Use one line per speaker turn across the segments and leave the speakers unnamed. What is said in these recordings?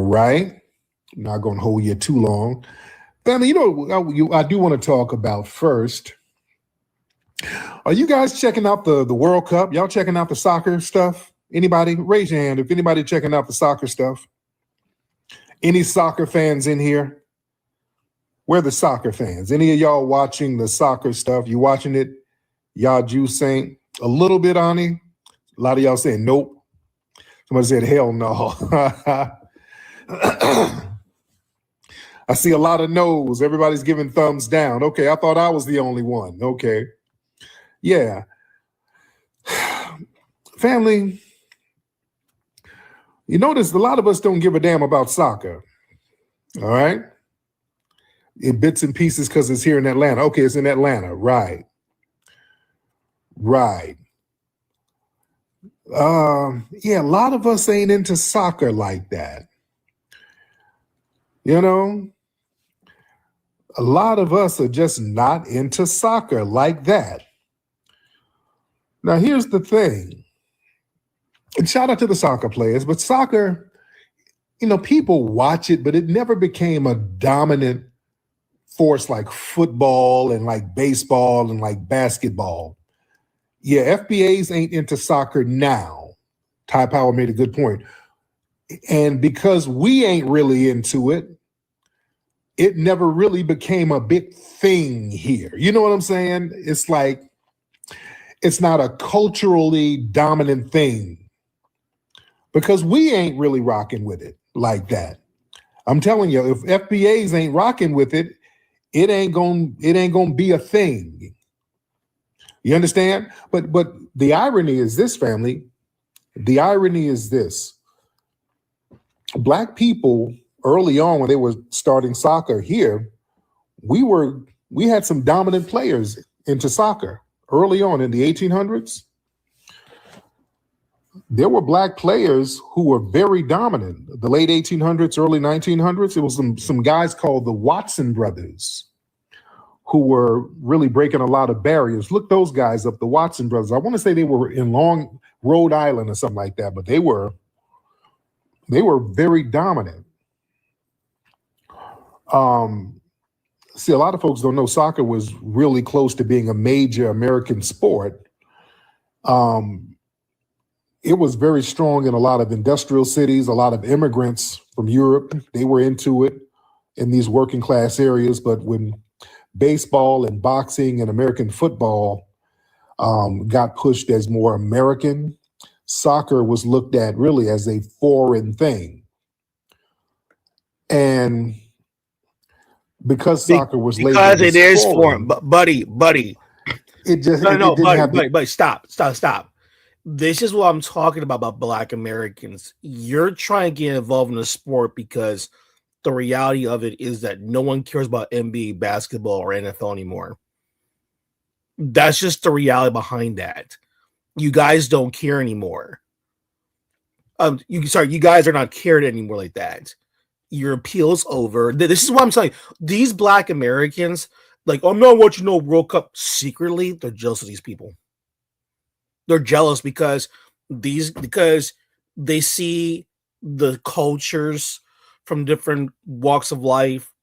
All right. I'm not going to hold you too long. Family, I do want to talk about first. Are you guys checking out the World Cup? Y'all checking out the soccer stuff? Anybody? Raise your hand if anybody checking out the soccer stuff. Any soccer fans in here? We're the soccer fans. Any of y'all watching the soccer stuff? You watching it? Y'all Jews saying a little bit, Ani? A lot of y'all saying nope. Somebody said hell no. I see a lot of no's. Everybody's giving thumbs down. Okay, I thought I was the only one. Okay. Yeah. Family, you notice a lot of us don't give a damn about soccer. All right? In bits and pieces because it's here in Atlanta. Okay, it's in Atlanta. Right. Right. Yeah, a lot of us ain't into soccer like that. You know? A lot of us are just not into soccer like that. Now, here's the thing. And shout out to the soccer players, but soccer, people watch it, but it never became a dominant force like football and like baseball and like basketball. Yeah, FBAs ain't into soccer now. Ty Power made a good point. And because we ain't really into it, it never really became a big thing here. You know what I'm saying? It's like, it's not a culturally dominant thing because we ain't really rocking with it like that. I'm telling you, if FBAs ain't rocking with it, it ain't gonna be a thing. You understand? But the irony is this, family. The irony is this. Black people early on when they were starting soccer here, we had some dominant players into soccer early on in the 1800s. There were black players who were very dominant. The late 1800s, early 1900s, it was some guys called the Watson brothers who were really breaking a lot of barriers. Look those guys up, the Watson brothers. I want to say they were in Rhode Island or something like that, but they were very dominant. See, a lot of folks don't know soccer was really close to being a major American sport. It was very strong in a lot of industrial cities, a lot of immigrants from Europe. They were into it in these working class areas. But when baseball and boxing and American football got pushed as more American, soccer was looked at really as a foreign thing. And because soccer was labeled
because it is
foreign,
buddy.
It just
No,
it didn't have
buddy, stop. This is what I'm talking about Black Americans. You're trying to get involved in a sport because the reality of it is that no one cares about NBA basketball or NFL anymore. That's just the reality behind that. You guys don't care anymore. You guys are not cared anymore like that. Your appeal's over. This is what I'm saying. These Black Americans, like, I'm not watching no World Cup secretly. They're jealous of these people. They're jealous because they see the cultures from different walks of life.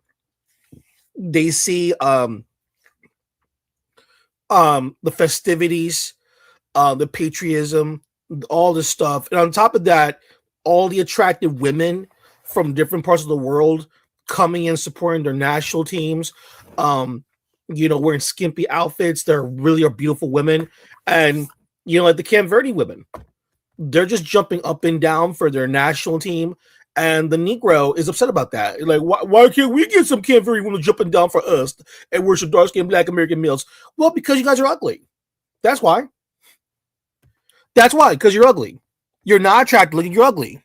They see the festivities, the patriotism, all this stuff. And on top of that, all the attractive women from different parts of the world coming in supporting their national teams, wearing skimpy outfits. They're really are beautiful women. And, like the Camp Verde women, they're just jumping up and down for their national team. And the Negro is upset about that. Like, why can't we get some Camp Verde women jumping down for us and we're some dark-skinned Black American males? Well, because you guys are ugly. That's why. That's why, because you're ugly. You're not attractive looking, you're ugly.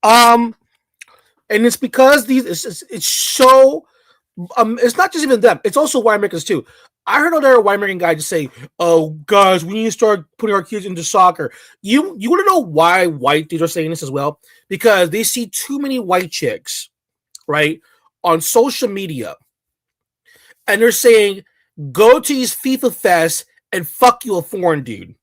And it's because it's so it's not just even them, it's also white Americans too. I heard another white American guy just say, "Oh, guys, we need to start putting our kids into soccer." You want to know why white dudes are saying this as well? Because they see too many white chicks, right, on social media, and they're saying, "Go to these FIFA fests and fuck you a foreign dude."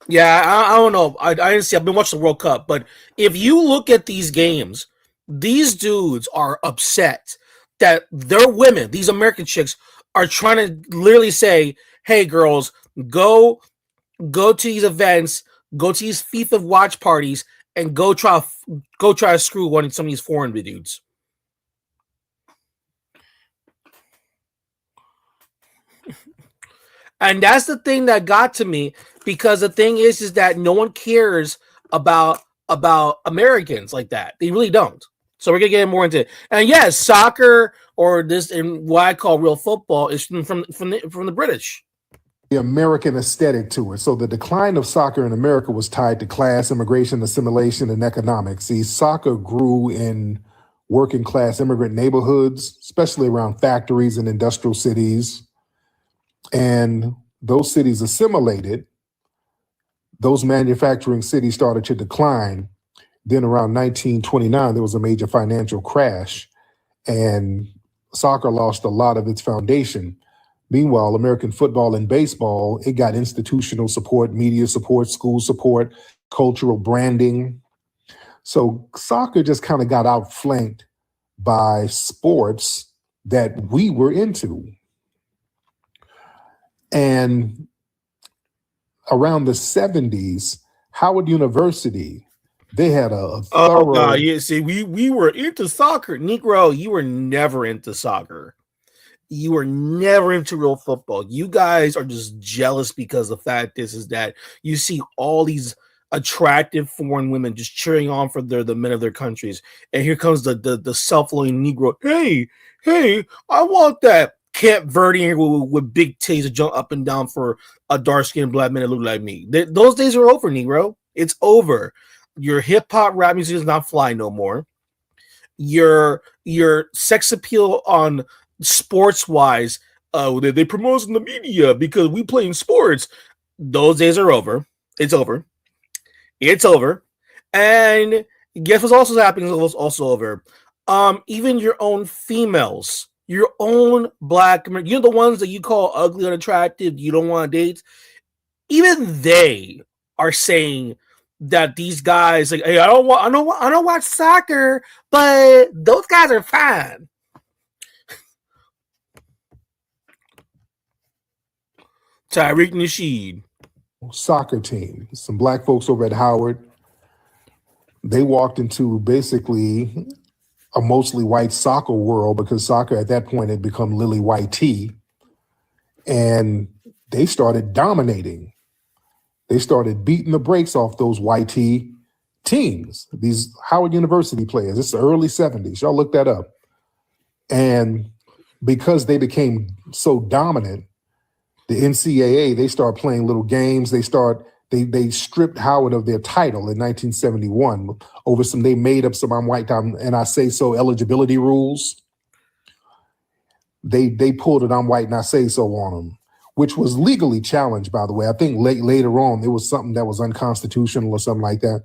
Yeah, I don't know. I didn't see. I've been watching the World Cup, but if you look at these games, these dudes are upset that their women, these American chicks, are trying to literally say, "Hey, girls, go go to these events, go to these FIFA watch parties, and go try to screw one of some of these foreign dudes." And that's the thing that got to me because the thing is that no one cares about Americans like that. They really don't. So we're gonna get more into it. And yes, soccer or this and what I call real football is from the British.
The American aesthetic to it. So the decline of soccer in America was tied to class, immigration, assimilation, and economics. See, soccer grew in working class immigrant neighborhoods, especially around factories and industrial cities. And those cities assimilated, those manufacturing cities started to decline. Then around 1929, there was a major financial crash, and soccer lost a lot of its foundation. Meanwhile, American football and baseball, it got institutional support, media support, school support, cultural branding. So soccer just kind of got outflanked by sports that we were into. And around the 70s, Howard University, they had a
Oh god,
thorough.
yeah. See, we were into soccer, Negro. You were never into soccer. You were never into real football. You guys are just jealous because the fact is that you see all these attractive foreign women just cheering on for the men of their countries, and here comes the self-loathing Negro. Hey, I want that Camp Verde with big titties to jump up and down for a dark-skinned black man that look like me. Those days are over, Negro. It's over. Your hip hop rap music is not fly no more. Your sex appeal on sports wise, they promote us in the media because we play in sports. Those days are over. It's over. It's over. And guess what's also happening is also over. Even your own females, your own black, you know the ones that you call ugly, unattractive, you don't want to date. Even they are saying that these guys like, hey, I don't watch soccer, but those guys are fine. Tyreek Nasheed.
Soccer team. Some black folks over at Howard, they walked into basically a mostly white soccer world because soccer at that point had become lily white tea. And they started dominating. They started beating the brakes off those white tea teams, these Howard University players. It's the early 70s. Y'all look that up. And because they became so dominant, the NCAA, they start playing little games. They stripped Howard of their title in 1971 over some, they made up some I'm white and I say so eligibility rules. They pulled it I'm white and I say so on them, which was legally challenged, by the way. I think later on there was something that was unconstitutional or something like that.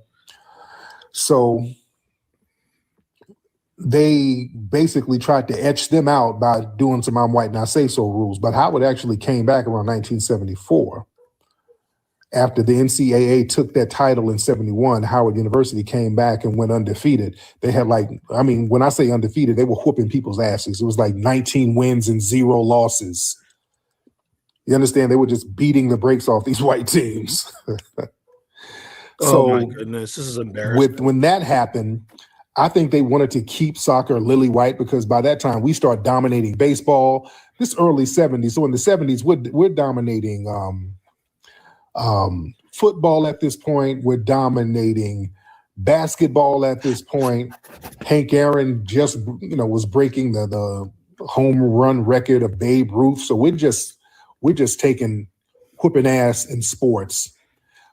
So they basically tried to etch them out by doing some I'm white and I say so rules. But Howard actually came back around 1974. After the NCAA took that title in 71, Howard University came back and went undefeated. They had when I say undefeated, they were whooping people's asses. It was like 19 wins and 0 losses. You understand? They were just beating the brakes off these white teams.
Oh my goodness, this is embarrassing.
When that happened, I think they wanted to keep soccer lily white because by that time we start dominating baseball. This early 70s. So in the 70s, we're dominating football at this point. We're dominating basketball at this point. Hank Aaron just was breaking the home run record of Babe Ruth. So we're just taking whooping ass in sports.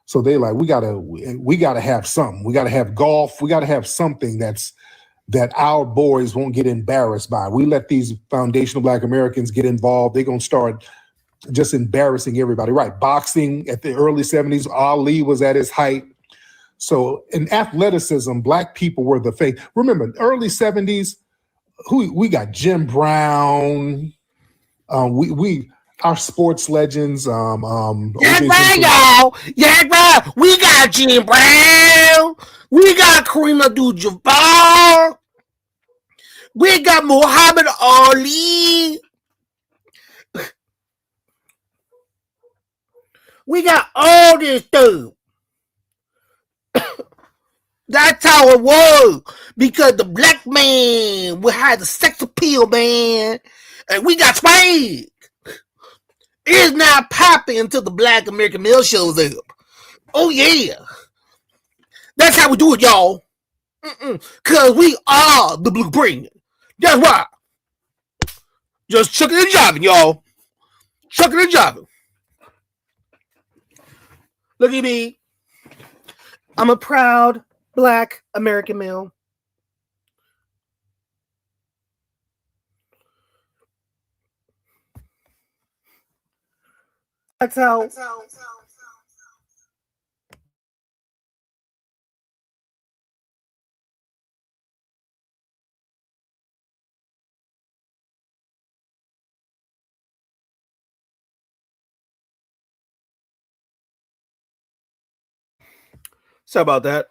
So they like, we gotta have something. We gotta have golf. We gotta have something that our boys won't get embarrassed by. We let these foundational Black Americans get involved. They're gonna start just embarrassing everybody. Right. Boxing at the early 70s, Ali was at his height. So in athleticism, Black people were the face. Remember, early 70s, we got Jim Brown. our sports legends,
Yeah,
OJ
right,
Simpson
y'all. Yeah, right. We got Jim Brown. We got Kareem Abdul-Jabbar. We got Muhammad Ali. We got all this stuff. That's how it was. Because the black man had the sex appeal, man. And we got swag. It's not popping until the black American male shows up. Oh, yeah. That's how we do it, y'all. Because we are the blueprint. That's why. Just chucking and jiving, y'all. Chucking and jiving. Look at me. I'm a proud black American male. That's how. Sorry about that.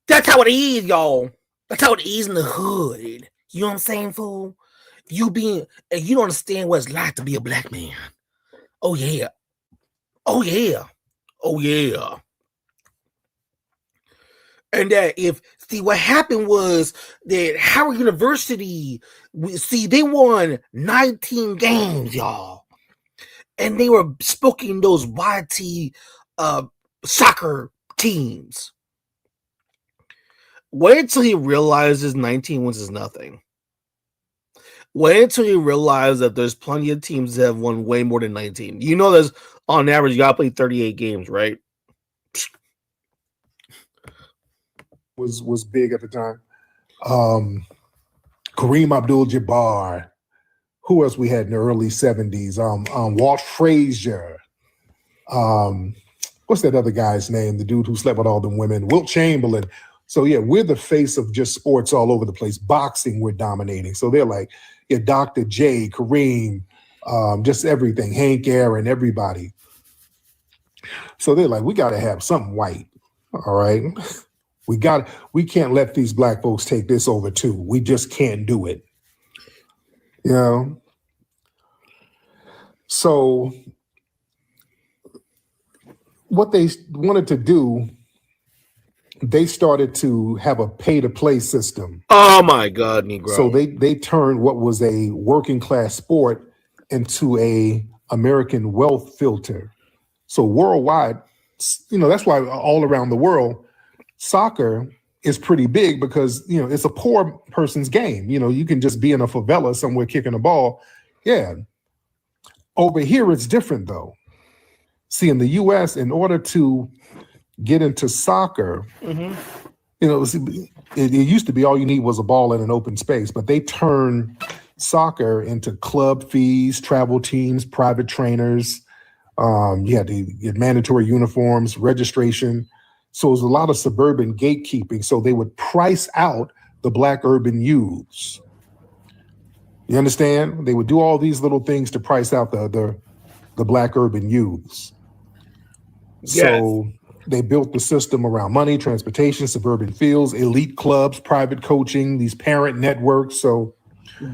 That's how it is, y'all. That's how it is in the hood. You know what I'm saying, fool? You don't understand what it's like to be a black man. Oh yeah. Oh yeah. Oh yeah. And that what happened was that Howard University, they won 19 games, y'all. And they were spooking those YT soccer teams. Wait until he realizes 19 wins is nothing. Wait until you realize that there's plenty of teams that have won way more than 19. You know, there's on average, you got to play 38 games, right?
was big at the time. Kareem Abdul-Jabbar. Who else we had in the early 70s? Walt Frazier. What's that other guy's name? The dude who slept with all them women. Wilt Chamberlain. So yeah, we're the face of just sports all over the place. Boxing, we're dominating. So they're like, yeah, Dr. J, Kareem, just everything, Hank Aaron, everybody. So they're like, we got to have something white. All right. We can't let these black folks take this over too. We just can't do it. You know? So what they wanted to do, they started to have a pay-to-play system.
Oh my God, Negro.
So they turned what was a working class sport into a American wealth filter. So worldwide, that's why all around the world, soccer is pretty big because, it's a poor person's game. You can just be in a favela somewhere kicking a ball. Yeah. Over here, it's different though. See, in the US, in order to get into soccer, it used to be all you need was a ball in an open space, but they turn soccer into club fees, travel teams, private trainers. You had to get mandatory uniforms, registration. So it was a lot of suburban gatekeeping. So they would price out the black urban youths. You understand? They would do all these little things to price out the black urban youths. Yes. So they built the system around money, transportation, suburban fields, elite clubs, private coaching, these parent networks. So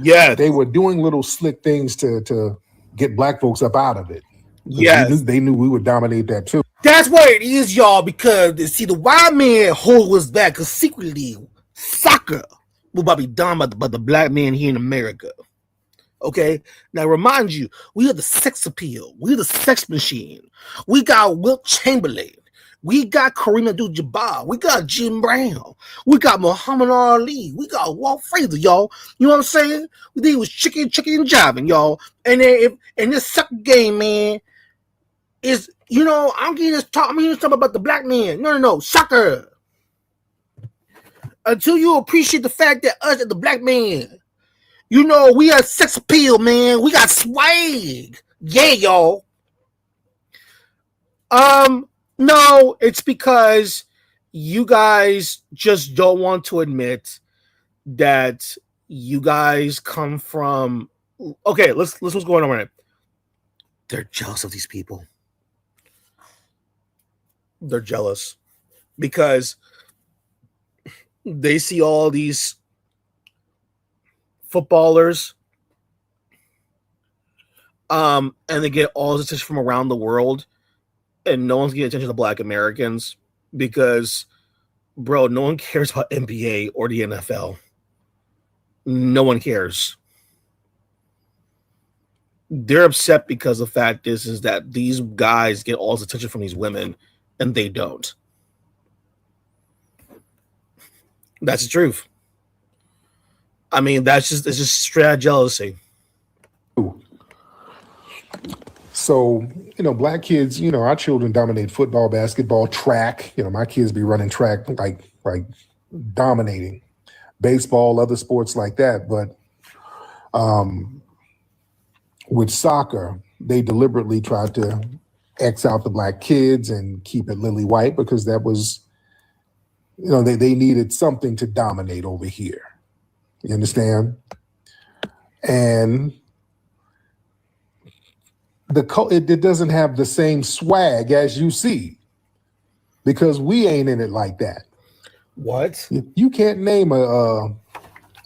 yes,
they were doing little slick things to get black folks up out of it.
Yes.
They knew we would dominate that too.
That's what it is, y'all, because see, the white man hold us back because secretly soccer will about be done by the black man here in America. Okay, now remind you, we are the sex appeal, we're the sex machine. We got Wilt Chamberlain, we got Kareem Abdul-Jabbar, we got Jim Brown, we got Muhammad Ali, we got Walt Frazier, y'all. You know what I'm saying? They was chicken and jiving, y'all. And then in this sucker game, man, is I'm getting this talk. I'm here talking about the black man. No, soccer. Until you appreciate the fact that us as the black man, we are sex appeal, man. We got swag. Yeah, y'all. No, it's because you guys just don't want to admit that you guys come from Okay, let's what's going on right now. They're jealous of these people. They're jealous because they see all these footballers, and they get all this attention from around the world, and no one's getting attention to Black Americans because, bro, no one cares about NBA or the NFL. No one cares. They're upset because the fact is that these guys get all this attention from these women, and they don't. That's the truth. I mean, it's just straight out jealousy.
So, black kids, our children dominate football, basketball, track. My kids be running track like dominating baseball, other sports like that. But with soccer, they deliberately tried to X out the black kids and keep it lily white because that was, they needed something to dominate over here. You understand? And it doesn't have the same swag as you see because we ain't in it like that.
What?
You can't name a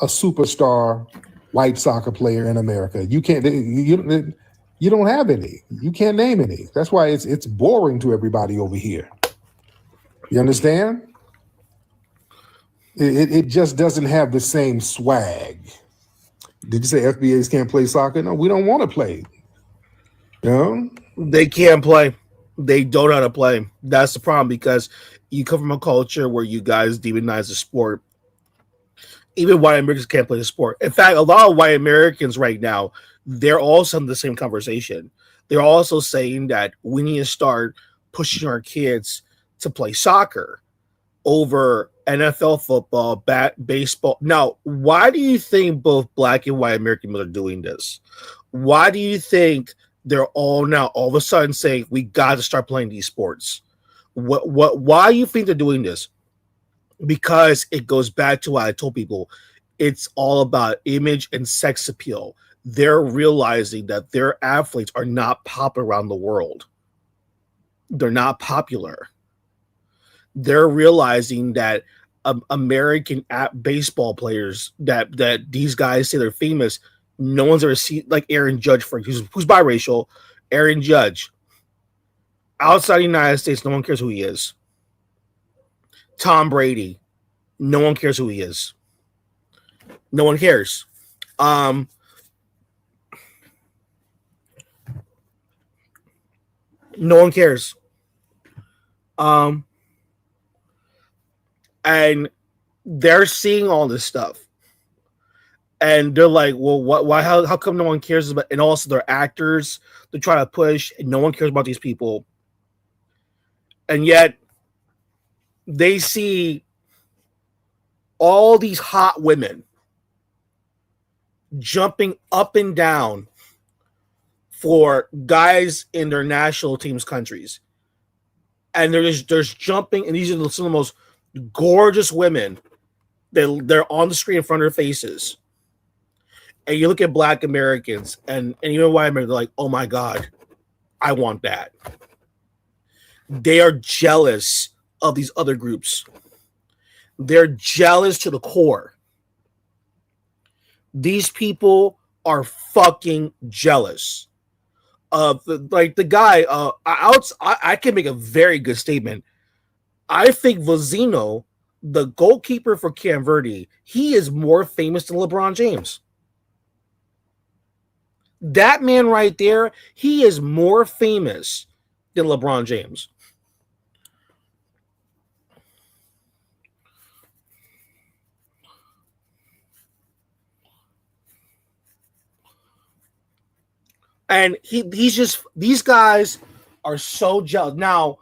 superstar white soccer player in America. You can't. You don't have any. You can't name any. That's why it's boring to everybody over here. You understand? It just doesn't have the same swag. Did you say FBAs can't play soccer? No, we don't want to play. You know?
They can't play. They don't know how to play. That's the problem because you come from a culture where you guys demonize the sport. Even white Americans can't play the sport. In fact, a lot of white Americans right now, they're also in the same conversation. They're also saying that we need to start pushing our kids to play soccer over NFL football, baseball. Now, why do you think both black and white Americans are doing this? Why do you think they're all of a sudden saying we got to start playing these sports? Why do you think they're doing this? Because it goes back to what I told people. It's all about image and sex appeal. They're realizing that their athletes are not popular around the world. They're not popular. They're realizing that American baseball players that these guys say they're famous, no one's ever seen, like Aaron Judge, who's biracial. Aaron Judge, outside the United States, no one cares who he is. Tom Brady, no one cares who he is. No one cares. No one cares. And they're seeing all this stuff. And they're like, well, why how come no one cares about, and also they're actors, they're trying to push, and no one cares about these people. And yet they see all these hot women jumping up and down for guys in their national teams' countries. And they're just jumping, and these are some of the most gorgeous women. They're on the screen in front of their faces. And you look at black Americans and even white Americans, they're like, oh my God, I want that. They are jealous of these other groups. They're jealous to the core. These people are fucking jealous of the guy. I can make a very good statement. I think Vazino, the goalkeeper for Cam Verde, he is more famous than LeBron James. That man right there, he is more famous than LeBron James. And he's just, these guys are so jealous. Now,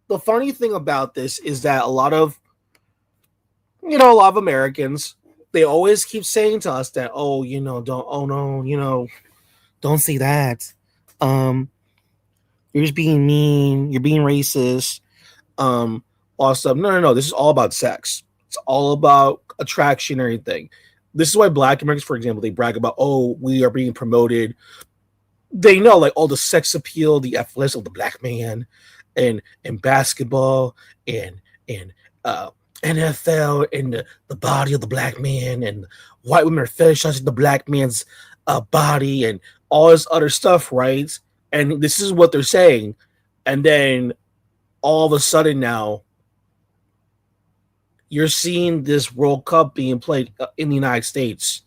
the funny thing about this is that a lot of Americans, they always keep saying to us that, don't say that. You're just being mean, you're being racist. All stuff. No. This is all about sex. It's all about attraction and everything. This is why Black Americans, for example, they brag about, oh, we are being promoted. They know like all the sex appeal, the athletics of the black man, and basketball, and uh, NFL, and the body of the black man, and white women are fetishizing the black man's body, and all this other stuff, right? And this is what they're saying, and then all of a sudden now you're seeing this World Cup being played in the United States,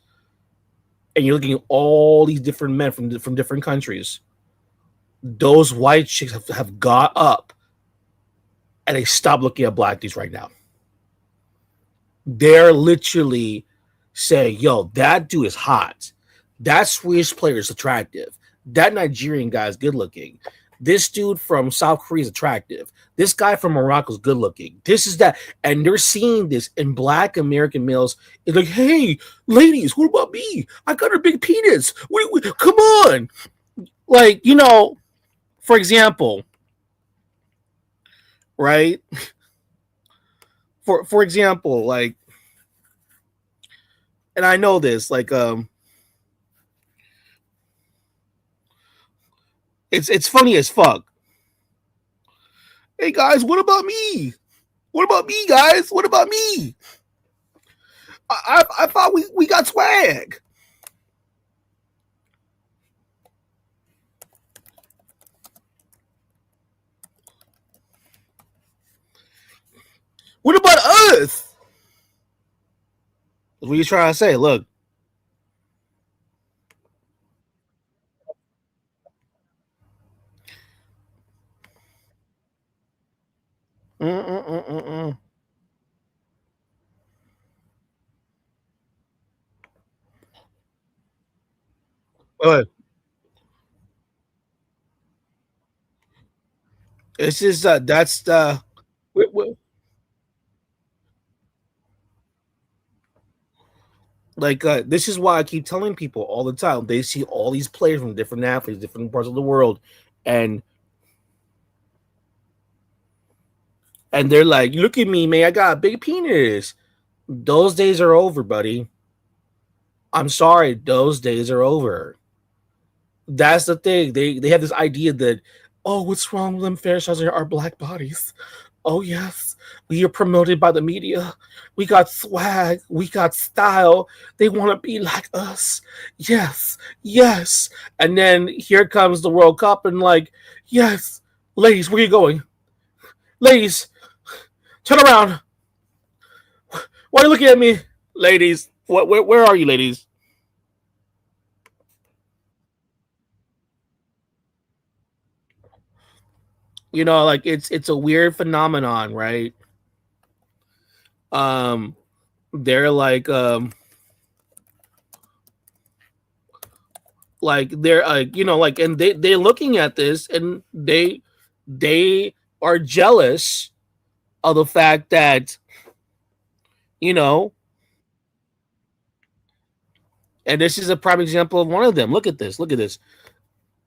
and you're looking at all these different men from different countries. Those white chicks have got up and they stop looking at black dudes right now. They're literally saying, yo, that dude is hot. That Swedish player is attractive. That Nigerian guy is good looking. This dude from South Korea is attractive. This guy from Morocco is good looking. This is that. And they're seeing this in black American males. It's like, hey, ladies, what about me? I got a big penis. Come on. Like, for example, right? For example, like, and I know this, like, it's funny as fuck. Hey guys, what about me? What about me, guys? What about me? I thought we got swag. What about us? What are you trying to say? Look. Mm-mm-mm-mm-mm. But it's just that's the like this is why I keep telling people all the time. They see all these players from different athletes, different parts of the world, and they're like, "Look at me, man! I got a big penis." Those days are over, buddy. I'm sorry, those days are over. That's the thing. They have this idea that, oh, what's wrong with them fetishizing our black bodies? Oh yes, we are promoted by the media. We got swag. We got style. They want to be like us. Yes, yes. And then here comes the World Cup, and like, yes, ladies, where are you going? Ladies, turn around. Why are you looking at me, ladies? Where are you, ladies? Like it's a weird phenomenon, right? Um, they're like they're like, and they're looking at this, and they are jealous of the fact that you know and this is a prime example of one of them. Look at this.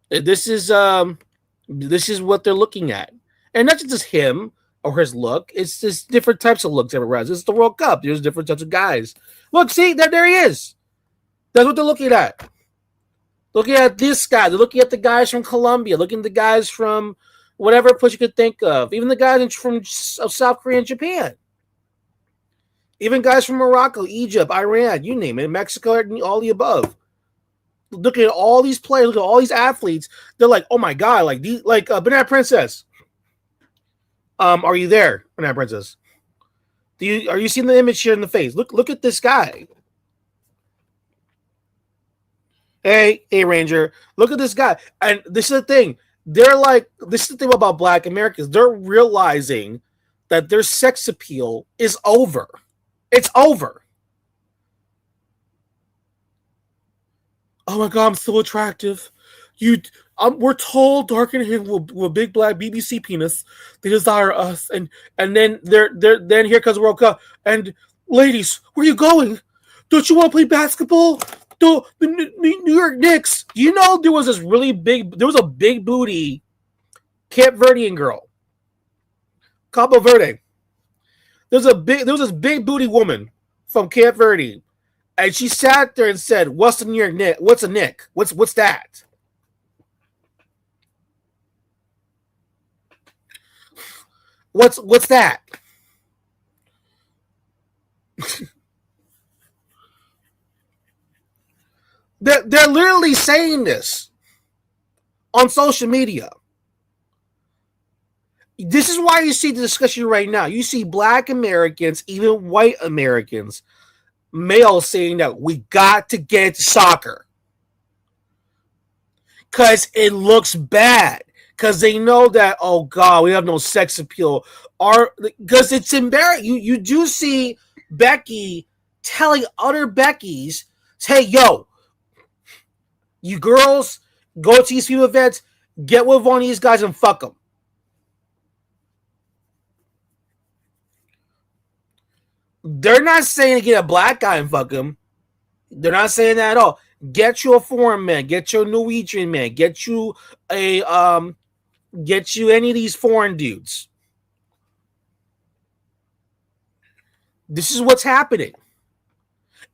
This is what they're looking at, and not just him or his look. It's just different types of looks everywhere. It's the World Cup. There's different types of guys. Look, see, there he is. That's what they're looking at. Looking at this guy. They're looking at the guys from Colombia. Looking at the guys from whatever place you could think of. Even the guys from South Korea and Japan. Even guys from Morocco, Egypt, Iran, you name it, Mexico, all the above. Looking at all these players, look at all these athletes. They're like, oh my god, like these, like Banana Princess. Are you there, Banana Princess? Are you seeing the image here in the face? Look at this guy. Hey, Ranger, look at this guy. And this is the thing. They're like, this is the thing about Black Americans. They're realizing that their sex appeal is over. It's over. Oh my god, I'm so attractive. We're tall, dark and handsome with a big black BBC penis. They desire us, and then then here comes the World Cup. And ladies, where are you going? Don't you want to play basketball? The New York Knicks. There was this really big. There was a big booty Cape Verdean girl, Cabo Verde. There was this big booty woman from Cape Verde, And she sat there and said, "What's the New York Nick? What's a Nick? What's that? What's that?" They're literally saying this on social media. This is why you see the discussion right now. You see Black Americans, even white Americans, males saying that we got to get soccer because it looks bad. Because they know that, oh God, we have no sex appeal. Because it's embarrassing. You do see Becky telling other Beckys, hey, yo, you girls go to these people events, get with one of these guys and fuck them. They're not saying to get a black guy and fuck him. They're not saying that at all. Get you a foreign man, get you a Norwegian man, get you any of these foreign dudes. This is what's happening.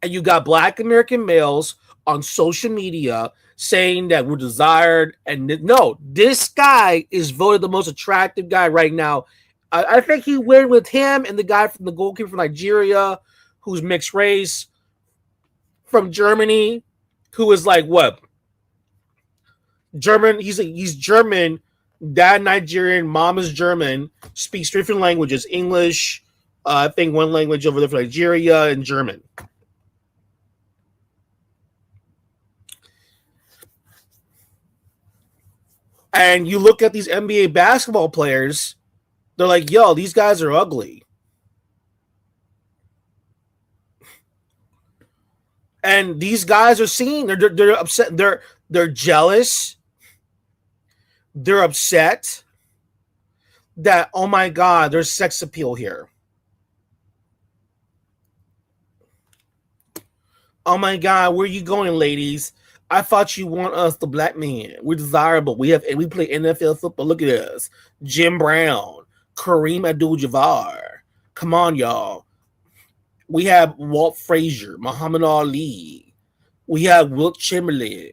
And you got Black American males on social media saying that we're desired. And no, this guy is voted the most attractive guy right now. I think he went with him and the guy from the goalkeeper from Nigeria, who's mixed race, from Germany, who is like what? German. He's German, dad Nigerian, mom is German, speaks different languages, English, I think one language over there for Nigeria, and German. And you look at these NBA basketball players, they're like, yo, these guys are ugly. And these guys are seeing, they're upset, they're jealous, they're upset that, oh my God, there's sex appeal here. Oh my God, where are you going, ladies? I thought you want us, the black man. We're desirable. We play NFL football. Look at us. Jim Brown, Kareem Abdul-Jabbar. Come on, y'all. We have Walt Frazier, Muhammad Ali. We have Wilt Chamberlain.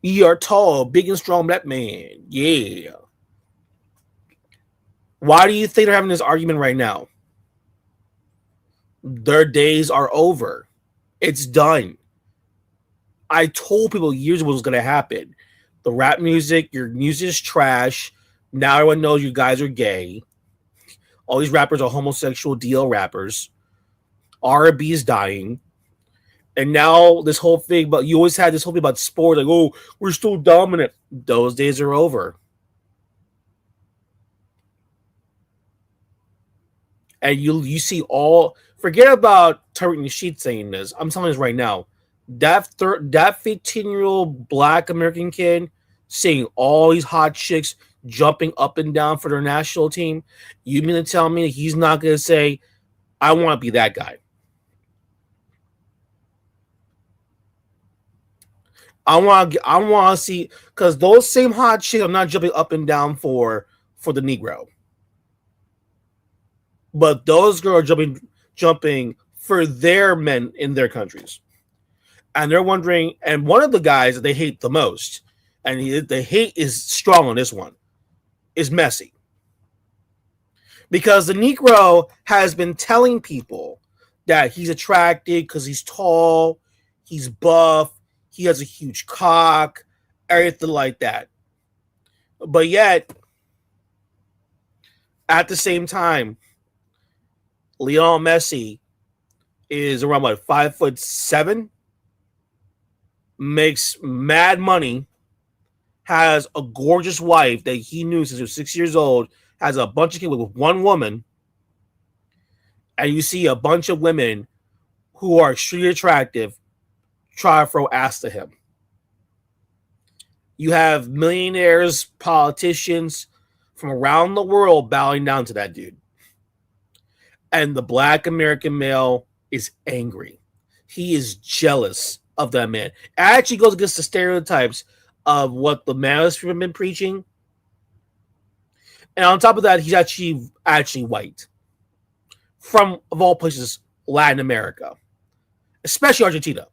We are tall, big and strong black man. Yeah. Why do you think they're having this argument right now? Their days are over. It's done. I told people years ago what was going to happen. The rap music, your music is trash. Now everyone knows you guys are gay. All these rappers are homosexual DL rappers. R&B is dying. And now this whole thing, but you always had this whole thing about sport, like, oh, we're still dominant. Those days are over. And you see all, forget about Tariq Nasheed saying this. I'm telling you this right now. That 15-year-old black American kid seeing all these hot chicks jumping up and down for their national team, you mean to tell me he's not going to say, I want to be that guy? I want to see, because those same hot chicks are not jumping up and down for the Negro, but those girls are jumping for their men in their countries. And they're wondering, and one of the guys that they hate the most, and the hate is strong on this one, is Messi. Because the Negro has been telling people that he's attracted because he's tall, he's buff, he has a huge cock, everything like that. But yet, at the same time, Lionel Messi is around 5'7", makes mad money, has a gorgeous wife that he knew since he was 6 years old, has a bunch of kids with one woman, and you see a bunch of women who are extremely attractive try to throw ass to him. You have millionaires, politicians from around the world bowing down to that dude. And the black American male is angry. He is jealous of that man. It actually goes against the stereotypes of what the manosphere have been preaching. And on top of that, he's actually white. From, of all places, Latin America. especially Argentina.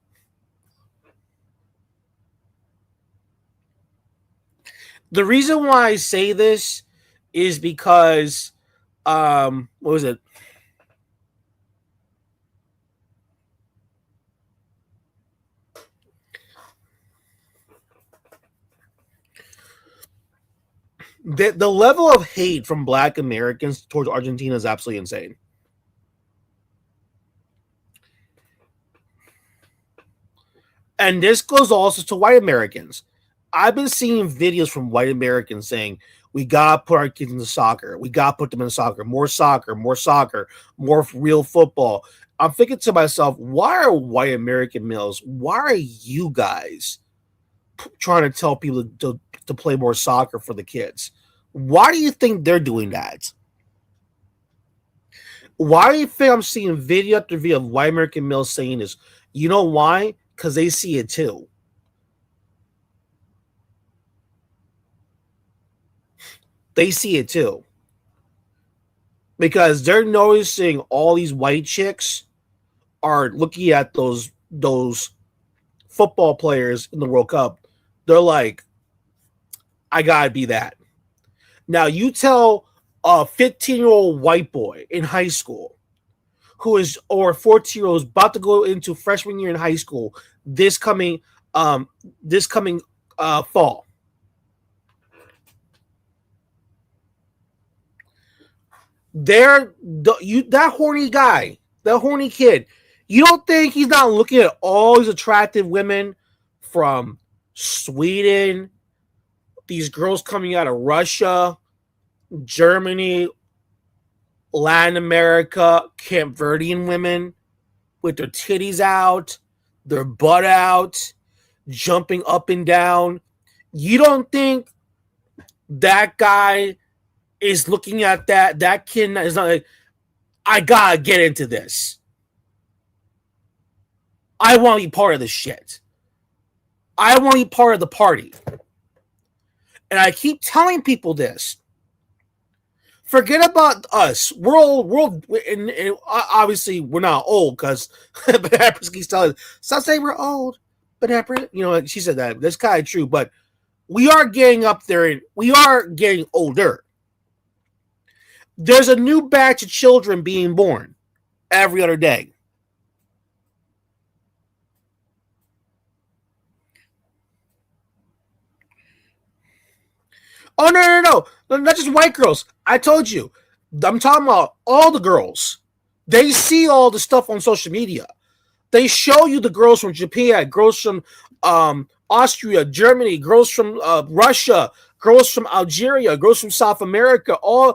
The reason why I say this is because what was it? The level of hate from Black Americans towards Argentina is absolutely insane. And this goes also to white Americans. I've been seeing videos from white Americans saying, we gotta put our kids into soccer. We gotta put them in soccer. More soccer, more soccer, more real football. I'm thinking to myself, why are white American males, why are you guys trying to tell people to play more soccer for the kids? Why do you think they're doing that? Why do you think I'm seeing video after video of white American males saying this? You know why? Because they see it too. They see it too. Because they're noticing all these white chicks are looking at those football players in the World Cup. They're like, I gotta be that. Now you tell a 15-year-old white boy in high school who is or a 14-year-old is about to go into freshman year in high school this coming um fall. That horny guy, that horny kid, you don't think he's not looking at all these attractive women from Sweden, these girls coming out of Russia, Germany, Latin America, Camp Verdean women with their titties out, their butt out, jumping up and down. You don't think that guy is looking at that kid is not like, I gotta get into this. I want to be part of this shit. I want to be part of the party. And I keep telling people this. Forget about us. We're old. And obviously we're not old because Banana keeps telling us, stop saying we're old. Banana, she said that. That's kind of true, but we are getting up there and we are getting older. There's a new batch of children being born every other day. Oh, no. Not just white girls. I told you. I'm talking about all the girls. They see all the stuff on social media. They show you the girls from Japan, girls from Austria, Germany, girls from Russia, girls from Algeria, girls from South America. I'm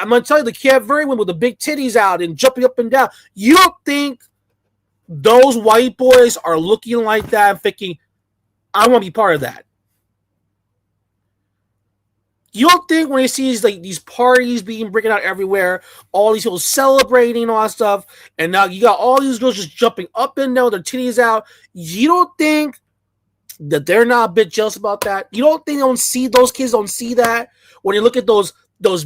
going to tell you, the Camp Verde women with the big titties out and jumping up and down. You don't think those white boys are looking like that and thinking, I want to be part of that? You don't think when they see these parties being breaking out everywhere, all these people celebrating all that stuff, and now you got all these girls just jumping up and down with their titties out, you don't think that they're not a bit jealous about that? You don't think those kids don't see that when you look at those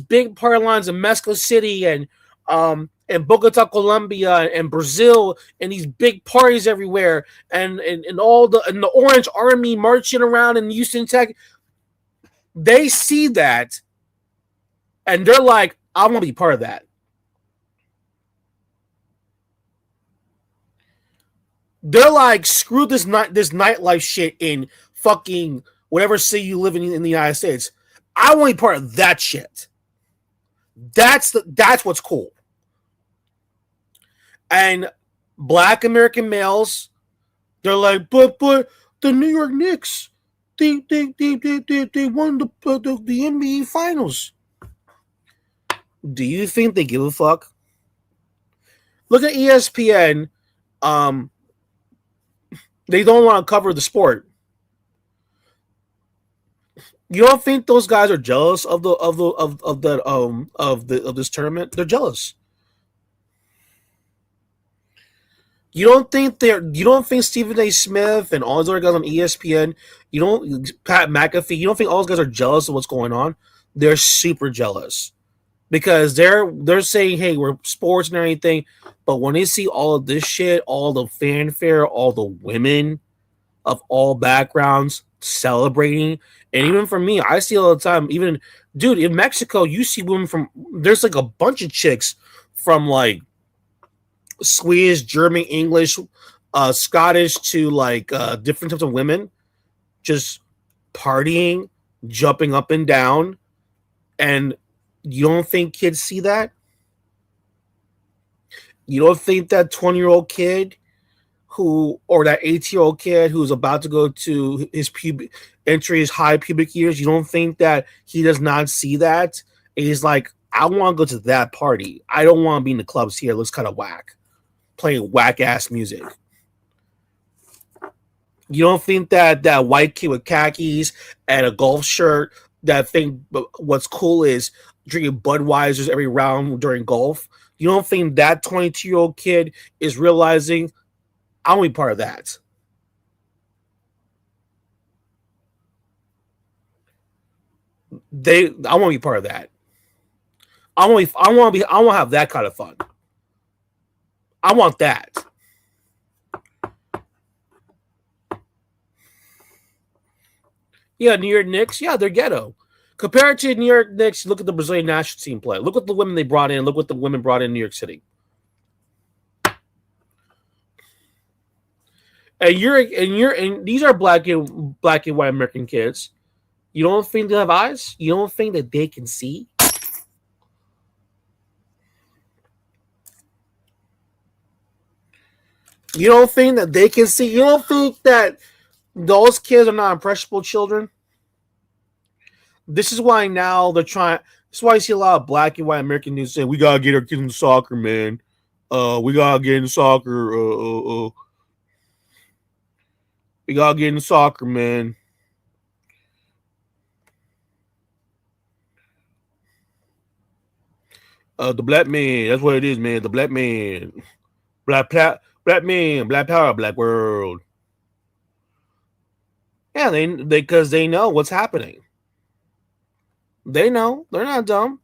big party lines in Mexico City and Bogota, Colombia, and Brazil, and these big parties everywhere, and all the Orange Army marching around in Houston, Texas. They see that, and they're like, I want to be part of that. They're like, screw this nightlife shit in fucking whatever city you live in the United States. I want to be part of that shit. That's what's cool. And Black American males, they're like, but the New York Knicks, they won the NBA Finals. Do you think they give a fuck? Look at ESPN. They don't want to cover the sport. You don't think those guys are jealous of this tournament? They're jealous. You don't think Stephen A. Smith and all those other guys on ESPN, Pat McAfee, you don't think all those guys are jealous of what's going on? They're super jealous. because they're saying, hey, we're sports and everything, but when they see all of this shit, all the fanfare, all the women of all backgrounds celebrating, and even for me, I see all the time. Even dude in Mexico, you see women from there's like a bunch of chicks from like Swedish, German, English, Scottish to like different types of women just partying, jumping up and down, and you don't think kids see that? You don't think that 20-year-old kid who or that 18-year-old kid who's about to go to his enter his high pubic years, you don't think that he does not see that? And he's like, I want to go to that party. I don't want to be in the clubs here. It looks kind of whack. Playing whack ass music. You don't think that that white kid with khakis and a golf shirt that think what's cool is drinking Budweisers every round during golf? You don't think that 22-year-old kid is realizing I want to be part of that? I want to be part of that. I want to have that kind of fun. I want that. Yeah, New York Knicks. Yeah, they're ghetto. Compared to New York Knicks, look at the Brazilian national team play. Look what the women they brought in. Look what the women brought in New York City. And these are black and white American kids. You don't think they have eyes? You don't think that they can see? You don't think that they can see? You don't think that those kids are not impressionable children? This is why now they're trying. This is why you see a lot of black and white American news saying we gotta get our kids in soccer, man. We gotta get in soccer. We gotta get in soccer, man. The black man. That's what it is, man. The black man. Black man. Black power. Black world. Yeah, they because they know what's happening. They know. They're not dumb.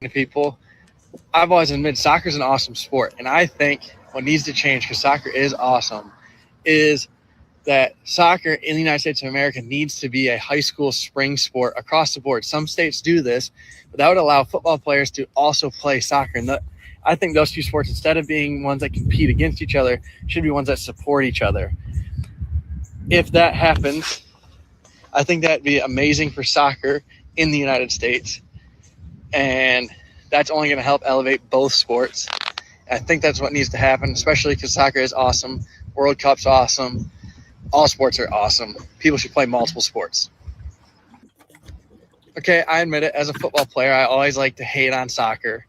To people, I've always admitted soccer is an awesome sport, and I think what needs to change because soccer is awesome is that soccer in the United States of America needs to be a high school spring sport across the board. Some states do this, but that would allow football players to also play soccer. And I think those two sports, instead of being ones that compete against each other, should be ones that support each other. If that happens, I think that'd be amazing for soccer in the United States. And that's only going to help elevate both sports. I think that's what needs to happen, especially because soccer is awesome. World Cup's awesome. All sports are awesome. People should play multiple sports. Okay, I admit it. As a football player, I always like to hate on soccer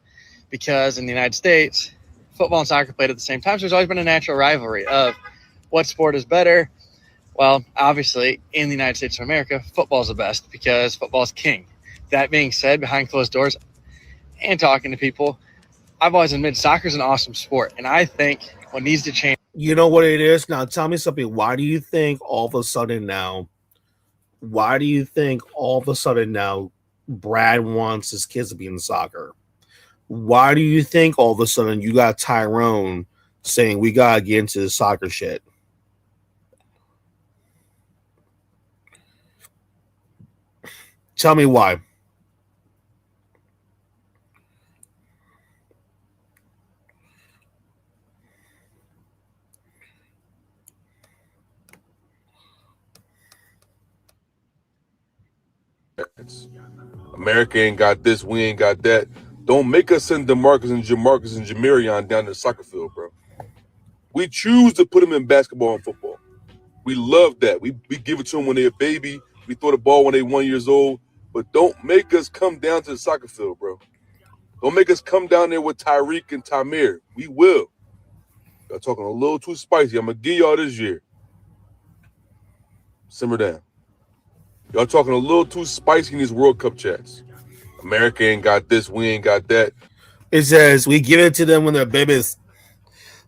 because in the United States, football and soccer played at the same time. So there's always been a natural rivalry of what sport is better. Well, obviously, in the United States of America, football is the best because football is king. That being said, behind closed doors and talking to people, I've always admitted soccer is an awesome sport. And I think what needs to change.
You know what it is? Now tell me something. Why do you think all of a sudden now? Why do you think all of a sudden now Brad wants his kids to be in soccer? Why do you think all of a sudden you got Tyrone saying we gotta get into the soccer shit? Tell me why.
America ain't got this, we ain't got that. Don't make us send DeMarcus and Jamarcus and Jamarion down to the soccer field, bro. We choose to put them in basketball and football. We love that. We give it to them when they're a baby. We throw the ball when they're 1 year old. But don't make us come down to the soccer field, bro. Don't make us come down there with Tyreek and Tamir. We will. Y'all talking a little too spicy. I'm going to give y'all this year. Simmer down. Y'all talking a little too spicy in these World Cup chats. America ain't got this. We ain't got that.
It says we give it to them when they're babies.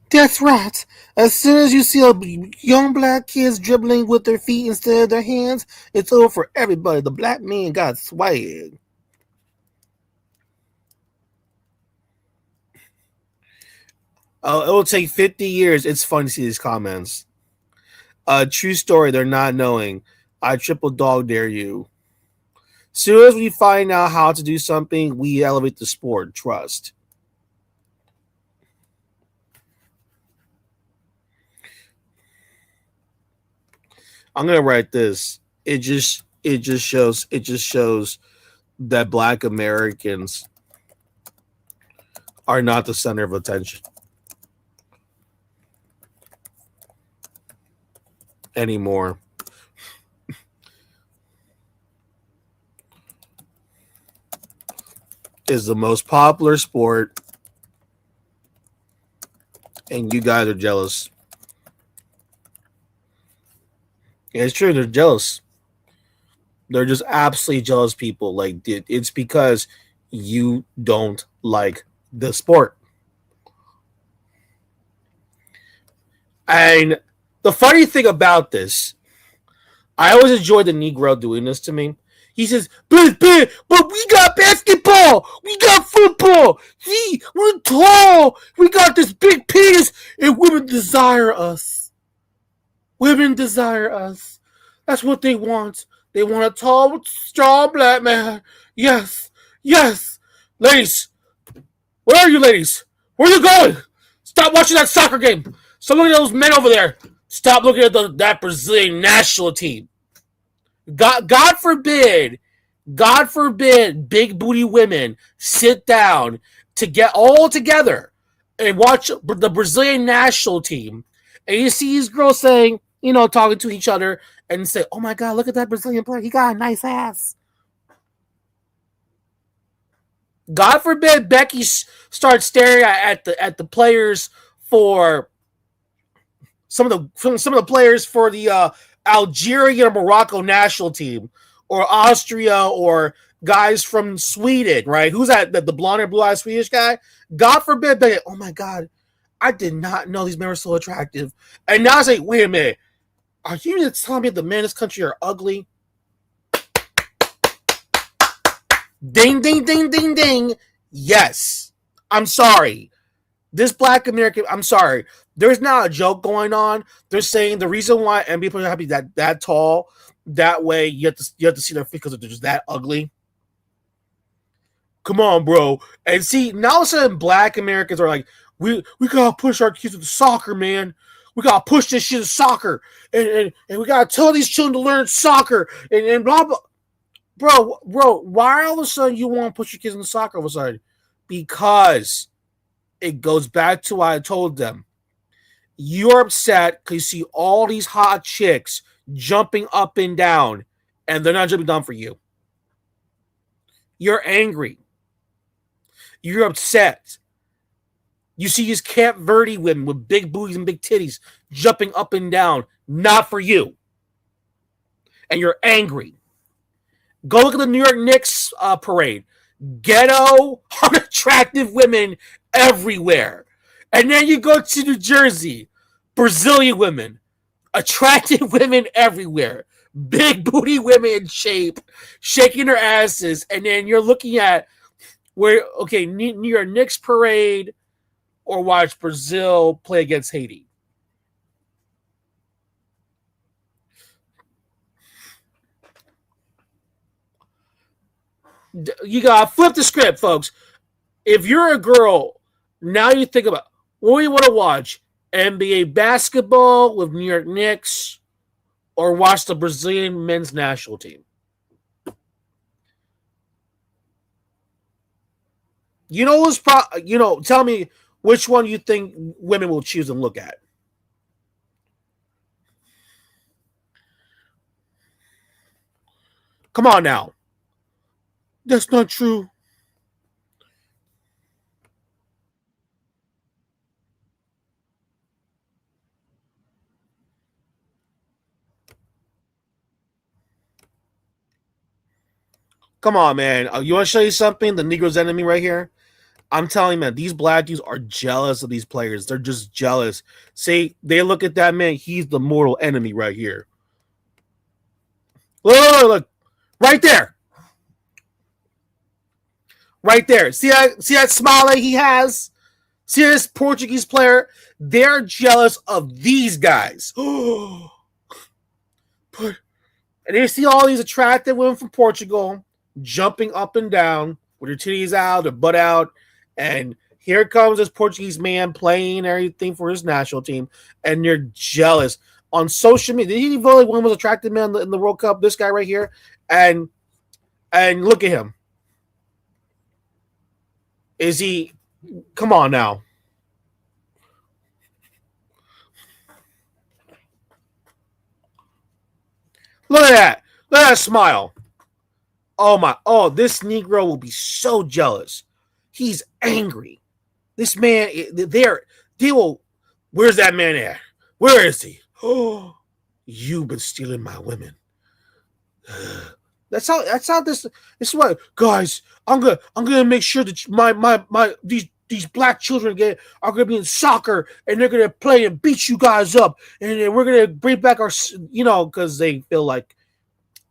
That's right. As soon as you see a young black kids dribbling with their feet instead of their hands, it's over for everybody. The black man got swag. It will take 50 years. It's fun to see these comments. True story, they're not knowing. I triple dog dare you. Soon as we find out how to do something, we elevate the sport. Trust. I'm gonna write this. It just shows that Black Americans are not the center of attention anymore. Is the most popular sport, and you guys are jealous. Yeah, it's true. They're jealous. They're just absolutely jealous people. Like, it's because you don't like the sport. And the funny thing about this, I always enjoy the Negro doing this to me. He says, but we got basketball. We got football. See, we're tall. We got this big penis, and women desire us. Women desire us. That's what they want. They want a tall, strong black man. Yes. Yes. Ladies. Where are you, ladies? Where are you going? Stop watching that soccer game. Stop looking at those men over there. Stop looking at that Brazilian national team. God forbid, big booty women sit down to get all together and watch the Brazilian national team. And you see these girls saying, talking to each other and say, oh my God, look at that Brazilian player. He got a nice ass. God forbid Becky starts staring at the players for some of the players for the Algeria or Morocco national team, or Austria, or guys from Sweden, right? Who's that? The blonde and blue-eyed Swedish guy? God forbid Becky, oh my God, I did not know these men were so attractive. And now I say, wait a minute, are you telling me the men in this country are ugly? Ding, ding, ding, ding, ding. Yes. I'm sorry. This Black American, I'm sorry. There's not a joke going on. They're saying the reason why NBA players have to be that tall, that way you have to see their feet because they're just that ugly. Come on, bro. And see, now all of a sudden Black Americans are like, we gotta push our kids with soccer, man. We gotta push this shit to soccer. And we gotta tell these children to learn soccer and blah blah. Bro, why all of a sudden you want to push your kids into soccer all of a sudden? Because it goes back to what I told them. You're upset because you see all these hot chicks jumping up and down, and they're not jumping down for you. You're angry. You're upset. You see these Camp Verde women with big booties and big titties jumping up and down, not for you. And you're angry. Go look at the New York Knicks parade. Ghetto, unattractive women everywhere. And then you go to New Jersey. Brazilian women. Attractive women everywhere. Big booty women in shape. Shaking their asses. And then you're looking at New York Knicks parade, or watch Brazil play against Haiti. You gotta flip the script, folks. If you're a girl, now you think about what do you want to watch? NBA basketball with New York Knicks, or watch the Brazilian men's national team? Tell me which one you think women will choose and look at. Come on now. That's not true. Come on, man. You want to show you something? The Negro's enemy right here. I'm telling you, man, these black dudes are jealous of these players. They're just jealous. See, they look at that man. He's the mortal enemy right here. Look, right there, right there. See that smile that he has. See this Portuguese player. They're jealous of these guys. And you see all these attractive women from Portugal jumping up and down with their titties out, their butt out, and here comes this Portuguese man playing everything for his national team, and they're jealous on social media. Did he vote like one of the most attractive men in the World Cup? This guy right here, and look at him. Is he? Come on now. Look at that. Look at that smile. Oh my! Oh, this Negro will be so jealous. He's angry. This man, they will. Where's that man at? Where is he? Oh, you've been stealing my women. That's how this is what guys. I'm gonna make sure that my these black children are gonna be in soccer and they're gonna play and beat you guys up and then we're gonna bring back our because they feel like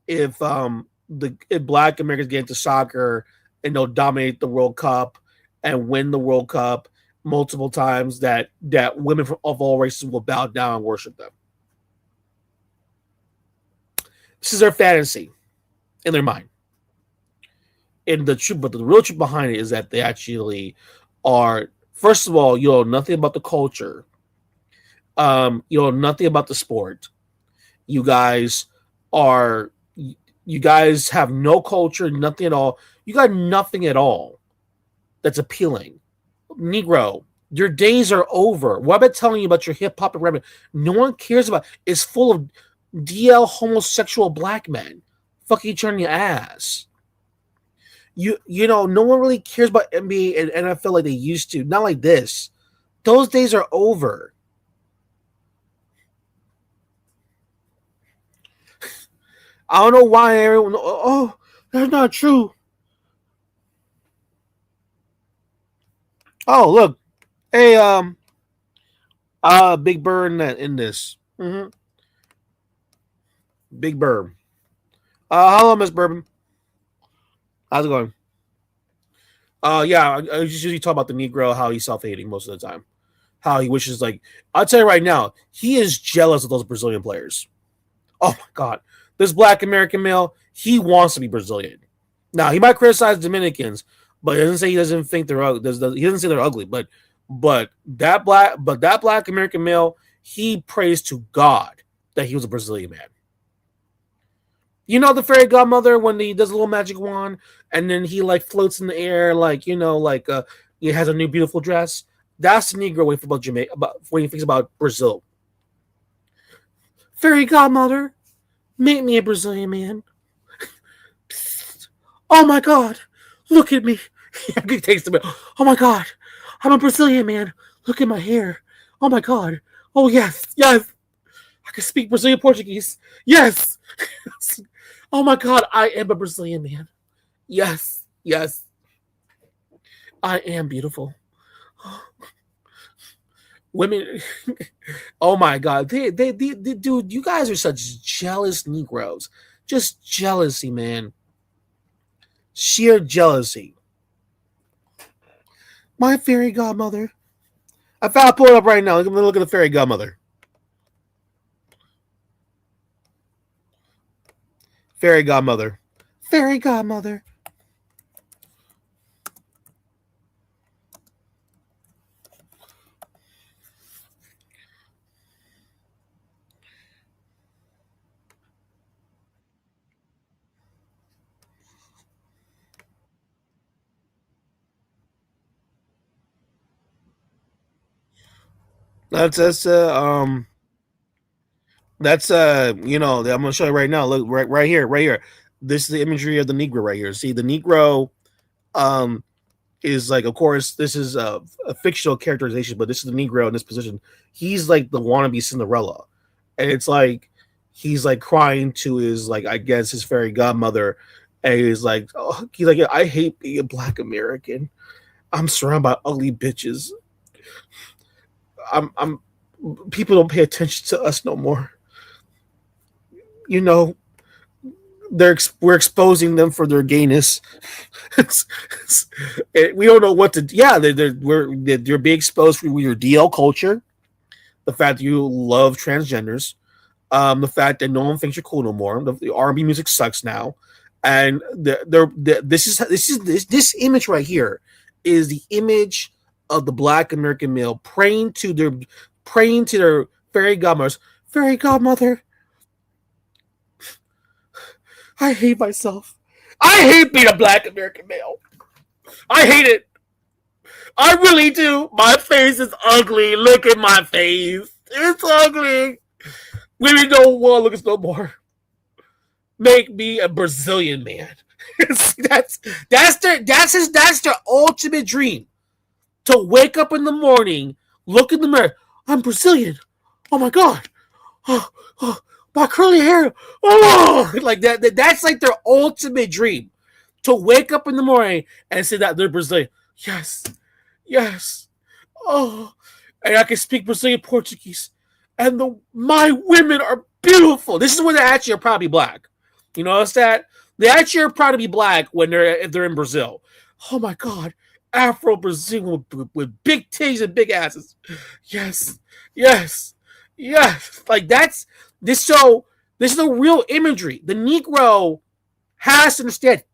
if black Americans get into soccer and they'll dominate the World Cup and win the World Cup multiple times that women of all races will bow down and worship them. This is their fantasy in their mind. And the truth, but the real truth behind it is that they actually are. First of all, you know nothing about the culture. You know nothing about the sport. You guys have no culture, nothing at all. You got nothing at all that's appealing. Negro, your days are over. What about telling you about your hip hop and rap? No one cares about. It's full of DL homosexual black men fucking each other in your ass. You know, no one really cares about NBA and NFL like they used to. Not like this. Those days are over. I don't know why everyone. Oh, that's not true. Oh, look. Hey, Big Bird in this. Mm-hmm. Big Bird. Hello, Miss Bourbon. How's it going? Yeah, I just usually talk about the Negro, how he's self-hating most of the time. How he wishes, like, I'll tell you right now, he is jealous of those Brazilian players. Oh my God. This black American male, he wants to be Brazilian. Now, he might criticize Dominicans, but he doesn't say he doesn't think they're ugly. He doesn't say they're ugly, but that black American male, he prays to God that he was a Brazilian man. You know the fairy godmother when he does a little magic wand and then he like floats in the air like he has a new beautiful dress. That's the Negro when he thinks about Jamaica, when he thinks about Brazil. Fairy godmother, make me a Brazilian man. Oh my God, look at me. He takes the milk. Oh my God, I'm a Brazilian man. Look at my hair. Oh my God. Oh yes. I can speak Brazilian Portuguese. Yes. Oh my God, I am a Brazilian man. Yes. I am beautiful. Women. Oh my God. They, dude, you guys are such jealous Negroes. Just jealousy, man. Sheer jealousy. My fairy godmother. I'll pull it up right now. Look at the fairy godmother. Fairy godmother. Fairy godmother. That's I'm gonna show you right now. Look right here. this is the imagery of the Negro right here. See, the Negro is like, of course, this is a fictional characterization, but this is the Negro in this position. He's like the wannabe Cinderella, and it's like he's like crying to his, like, I guess his fairy godmother, and he's like, I hate being a Black American. I'm surrounded by ugly bitches. I'm people don't pay attention to us no more. You know, we're exposing them for their gayness. We don't know what to. Yeah, they're being exposed for your DL culture, the fact that you love transgenders, the fact that no one thinks you're cool no more. The R&B music sucks now, and this image right here is the image of the Black American male praying to their fairy godmothers. Fairy godmother, I hate myself. I hate being a Black American male. I hate it. I really do. My face is ugly. Look at my face. It's ugly. Women don't want to look at no more. Make me a Brazilian man. that's their ultimate dream. To wake up in the morning, look in the mirror. I'm Brazilian. Oh my God. Oh, my curly hair. Oh, like that. That's like their ultimate dream. To wake up in the morning and say that they're Brazilian. Yes. Yes. Oh, and I can speak Brazilian Portuguese. And my women are beautiful. This is when they actually are probably Black. You notice that? They actually are proud to be Black if they're in Brazil. Oh my God. Afro Brazilian with big titties and big asses. Yes. Yes. Yes. Like that's this. So this is the real imagery. The Negro has to understand.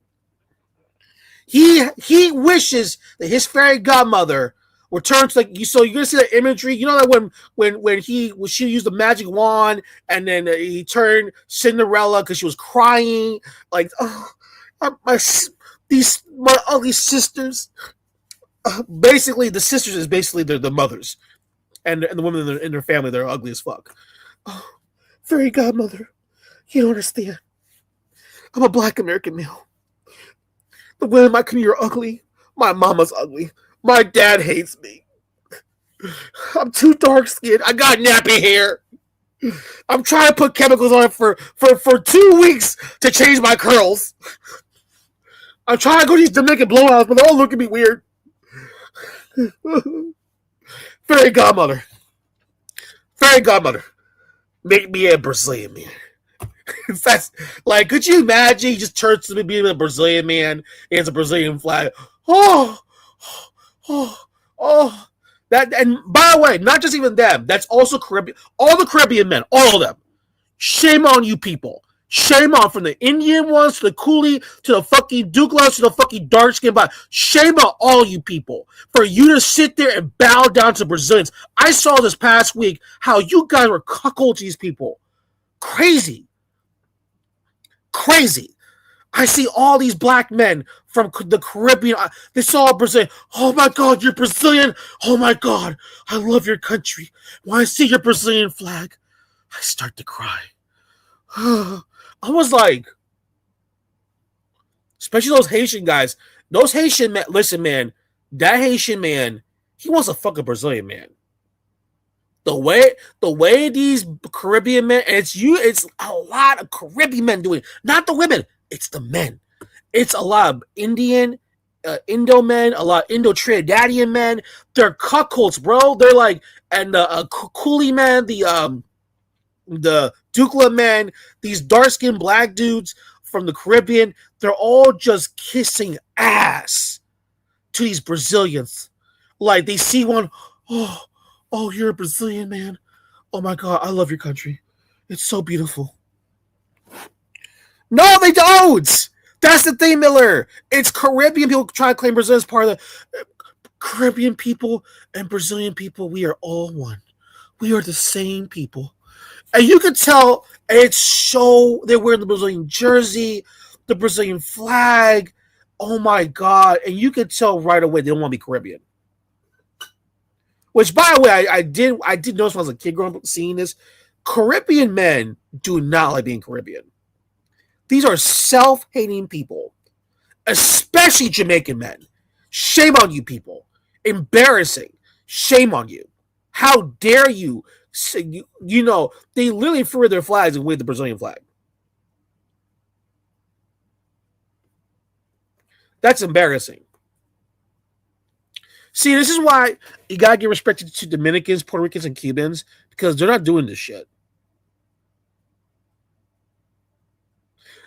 He wishes that his fairy godmother returns, like you. So you're gonna see that imagery. You know that when she used the magic wand and then he turned Cinderella because she was crying, like, oh, my ugly sisters. Basically, the sisters is basically the mothers, and the women in their family, they're ugly as fuck. Oh, fairy godmother, you don't understand. I'm a Black American male. The women in my community are ugly. My mama's ugly. My dad hates me. I'm too dark skinned. I got nappy hair. I'm trying to put chemicals on it for 2 weeks to change my curls. I'm trying to go to these Dominican blowouts, but they all look at me weird. Fairy godmother. Fairy godmother. Make me a Brazilian man. That's like, could you imagine he just turns to being a Brazilian man and it's a Brazilian flag? Oh. That, and by the way, not just even them, that's also Caribbean, all the Caribbean men, all of them. Shame on you people. Shame on, from the Indian ones to the Coolie to the fucking Douglas to the fucking dark skin black. Shame on all you people for you to sit there and bow down to Brazilians. I saw this past week how you guys were cuckold to these people. Crazy. I see all these Black men from the Caribbean. They saw Brazil. Oh my God, you're Brazilian. Oh my God, I love your country. When I see your Brazilian flag, I start to cry. I was like, especially those Haitian guys. Those Haitian men, listen, man, that Haitian man, he wants to fuck a Brazilian man. The way these Caribbean men, it's a lot of Caribbean men doing it. Not the women, it's the men. It's a lot of Indian, Indo men, a lot of Indo-Trinidadian men. They're cuckolds, bro. They're like, and the Coolie men, the Dukla men, these dark-skinned Black dudes from the Caribbean, they're all just kissing ass to these Brazilians. Like, they see one, oh, you're a Brazilian man. Oh my God, I love your country. It's so beautiful. No, they don't. That's the thing, Miller. It's Caribbean people trying to claim Brazil as part of the Caribbean people and Brazilian people. We are all one. We are the same people. And you can tell it's so, they're wearing the Brazilian jersey, the Brazilian flag. Oh my God. And you can tell right away they don't want to be Caribbean. Which, by the way, I did notice when I was a kid growing up seeing this. Caribbean men do not like being Caribbean. These are self-hating people, especially Jamaican men. Shame on you people. Embarrassing. Shame on you. How dare you? You know, they literally threw their flags and waved the Brazilian flag. That's embarrassing. See, this is why you gotta give respect to Dominicans, Puerto Ricans, and Cubans, because they're not doing this shit.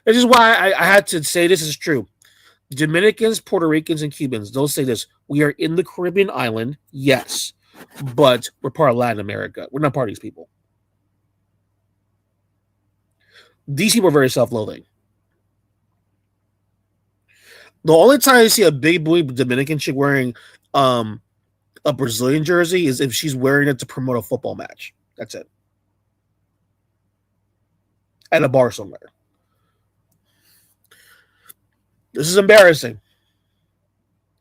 This is why I had to say this is true. Dominicans, Puerto Ricans, and Cubans, they'll say this. We are in the Caribbean island, yes, but we're part of Latin America. We're not part of these people. These people are very self-loathing. The only time I see a big boy Dominican chick wearing a Brazilian jersey is if she's wearing it to promote a football match. That's it. At a bar somewhere. This is embarrassing.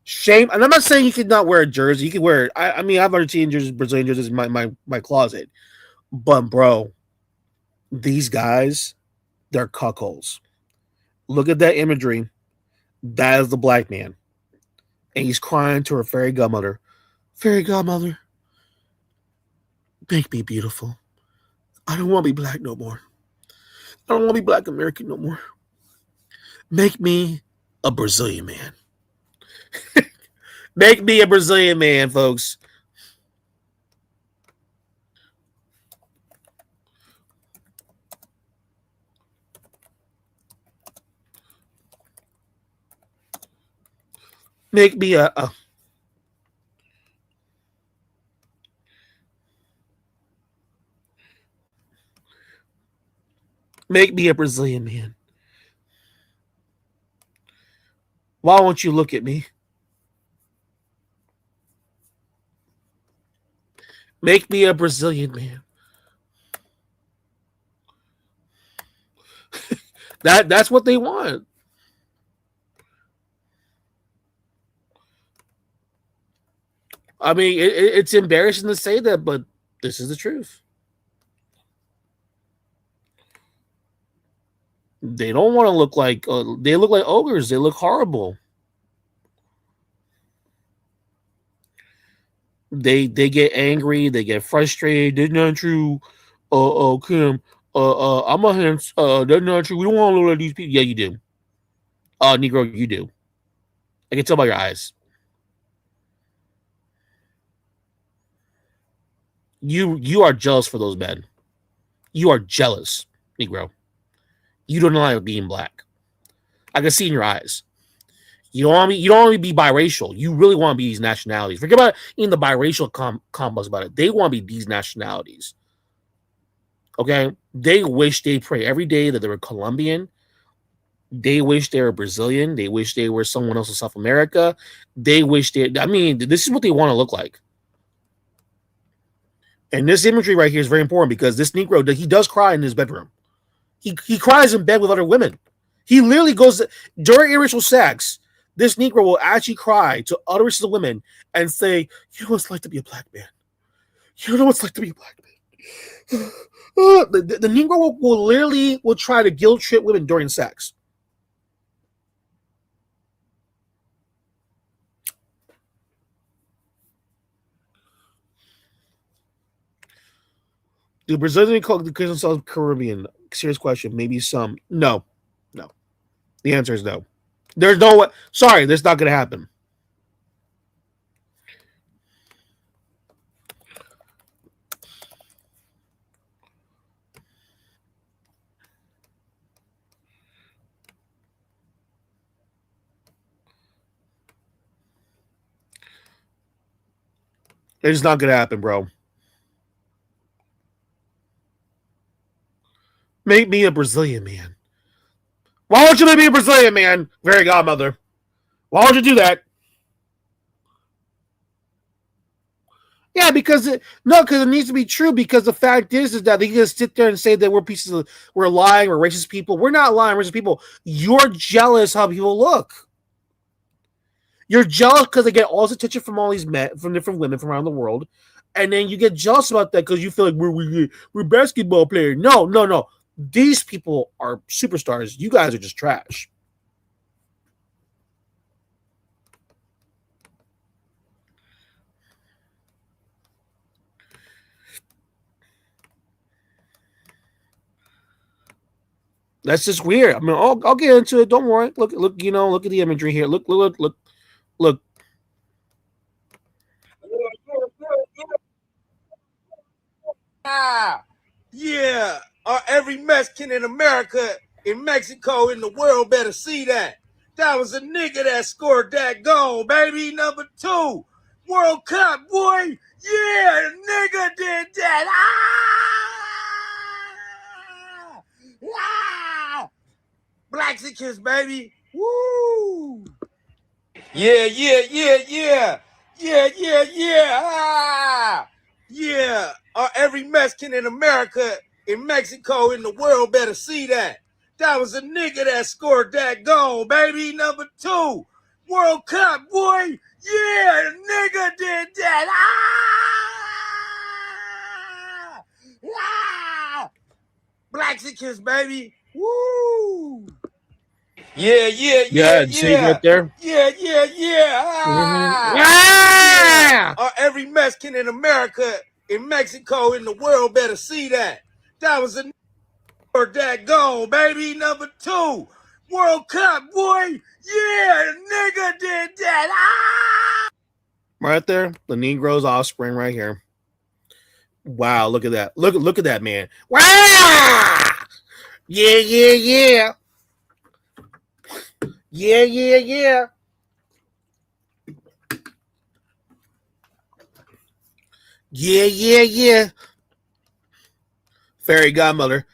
Shame. And I'm not saying you could not wear a jersey. You can wear it. I mean, I have Argentine jerseys, Brazilian jerseys in my closet. But, bro, these guys, they're cuckolds. Look at that imagery. That is the black man. And he's crying to her fairy godmother. Fairy godmother, make me beautiful. I don't want to be black no more. I don't want to be black American no more. Make me a Brazilian man. Make me a Brazilian man, folks. Make me a make me a Brazilian man. Why won't you look at me? Make me a Brazilian man. That's what they want. I mean, it's embarrassing to say that, but this is the truth. They don't want to look like they look like ogres. They look horrible. They get angry. They get frustrated. That's not true. Kim. I'm a hands. That's not true. We don't want to look like these people. Yeah, you do. Negro, you do. I can tell by your eyes. You are jealous for those men. You are jealous, Negro. You don't like being black. I can see in your eyes. You don't want to be biracial. You really want to be these nationalities. Forget about even the biracial combos about it. They want to be these nationalities. Okay? They wish they pray every day that they were Colombian. They wish they were Brazilian. They wish they were someone else in South America. They wish this is what they want to look like. And this imagery right here is very important because this Negro, he does cry in his bedroom. He cries in bed with other women. He literally goes, during interracial sex, this Negro will actually cry to other races of women and say, you know what it's like to be a black man. You know what it's like to be a black man. The Negro will try to guilt trip women during sex. Do Brazilian call themselves Caribbean? Serious question. Maybe some. No. The answer is no. There's no way. Sorry, that's not going to happen. It's not going to happen, bro. Make me a Brazilian man. Why would you make me a Brazilian man, fairy godmother? Why would you do that? Yeah, because it needs to be true. Because the fact is that they just sit there and say that we're lying, we're racist people. We're not lying, racist people. You're jealous how people look. You're jealous because they get all this attention from all these men, from different women from around the world, and then you get jealous about that because you feel like we're basketball players. No. These people are superstars. You guys are just trash. That's just weird. I mean, I'll get into it. Don't worry. Look, look at the imagery here. Look.
Yeah, every Mexican in America, in Mexico, in the world better see that. That was a nigga that scored that goal, baby. Number 2, World Cup, boy. Yeah, nigga did that. Ah! Blaxicans, baby. Woo! Yeah. Yeah, every Mexican in America, in Mexico, in the world better see that. That was a nigga that scored that goal, baby. Number 2, World Cup, boy. Yeah, nigga did that. Blaxicans, baby. Woo! Yeah.
See it right there.
Every Mexican in America, in Mexico, in the world better see that. That was a that goal, baby. Number 2, World Cup, boy. Yeah, nigga did that.
Right there, the Negro's offspring right here. Wow, look at that. Look at that man. Wow! Yeah. Yeah. Fairy godmother.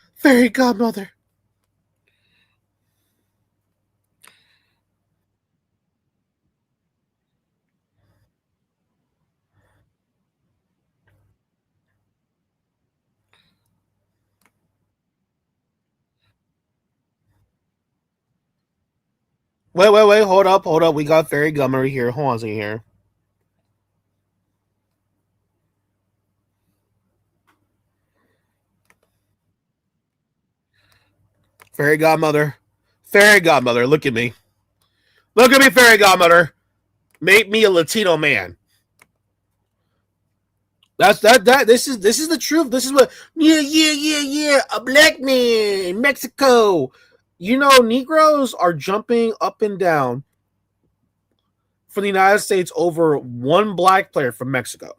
Wait. Hold up. We got fairy godmother here. Hold on a second here. Fairy godmother. Look at me. Fairy godmother. Make me a Latino man. This is the truth. This is what yeah. A black man in Mexico. You know, Negroes are jumping up and down for the United States over one black player from Mexico.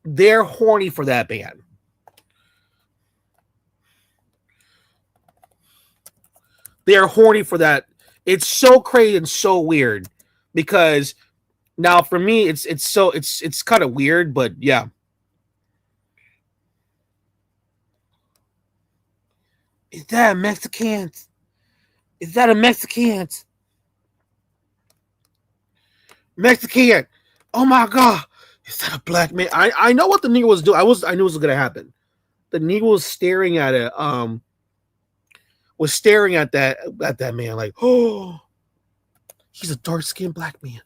They're horny for that band. They're horny for that. It's so crazy and so weird because now for me it's kind of weird, but yeah. Is that a Mexican? Mexican. Oh my god. Is that a black man? I know what the Negro was doing. I knew it was gonna happen. The Negro was staring at it, was staring at that man like, oh, he's a dark-skinned black man.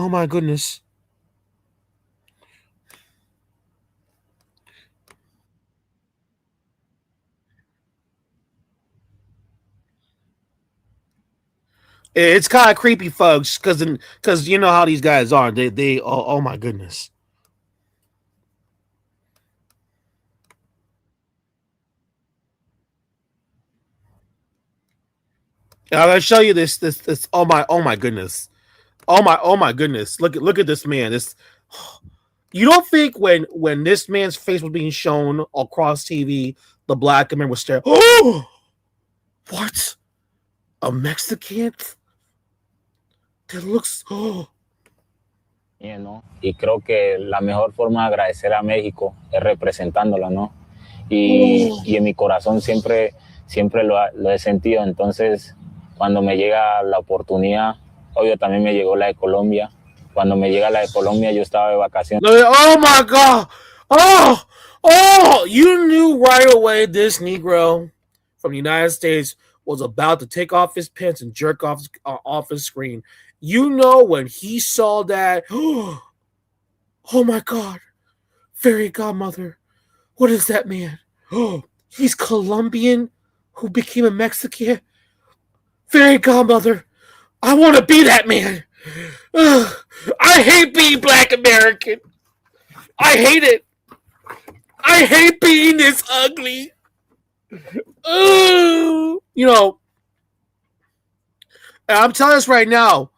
Oh my goodness. It's kind of creepy, folks, because you know how these guys are. They oh my goodness. I'm gonna show you this. Oh my goodness. Oh my goodness. Look at this man. This you don't think when this man's face was being shown across TV, the black man was staring. Oh, what? A Mexican that looks. Oh.
¿no? Y creo que la mejor forma de agradecer a México es representándolo, ¿no? Y en mi corazón siempre lo he sentido. Entonces, cuando me llega la oportunidad, obvio también me llegó la de Colombia. Cuando me llega la de Colombia, yo estaba de vacaciones.
Oh my God! Oh! You knew right away this Negro from the United States was about to take off his pants and jerk off his screen. You know when he saw that, oh my God, fairy godmother, what is that man? Oh, he's Colombian who became a Mexican. Fairy godmother, I want to be that man. Ugh, I hate being Black American. I hate it. I hate being this ugly. Ugh. You know, and I'm telling us right now,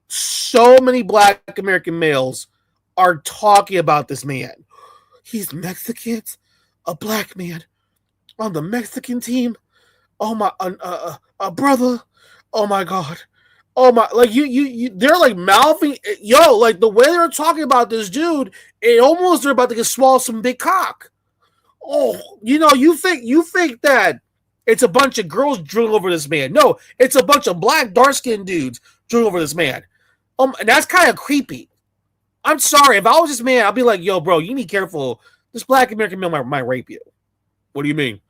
so many Black American males are talking about this man. He's Mexican, a Black man on the Mexican team. Oh my, a brother. Oh my God. Oh my, like you, they're like mouthing, yo, like the way they're talking about this dude, it almost they're about to get swallow some big cock. Oh, you know, you think that it's a bunch of girls drooling over this man. No, it's a bunch of black, dark-skinned dudes drooling over this man. And that's kind of creepy. I'm sorry. If I was this man, I'd be like, yo, bro, you need to be careful. This Black American male might rape you. What do you mean?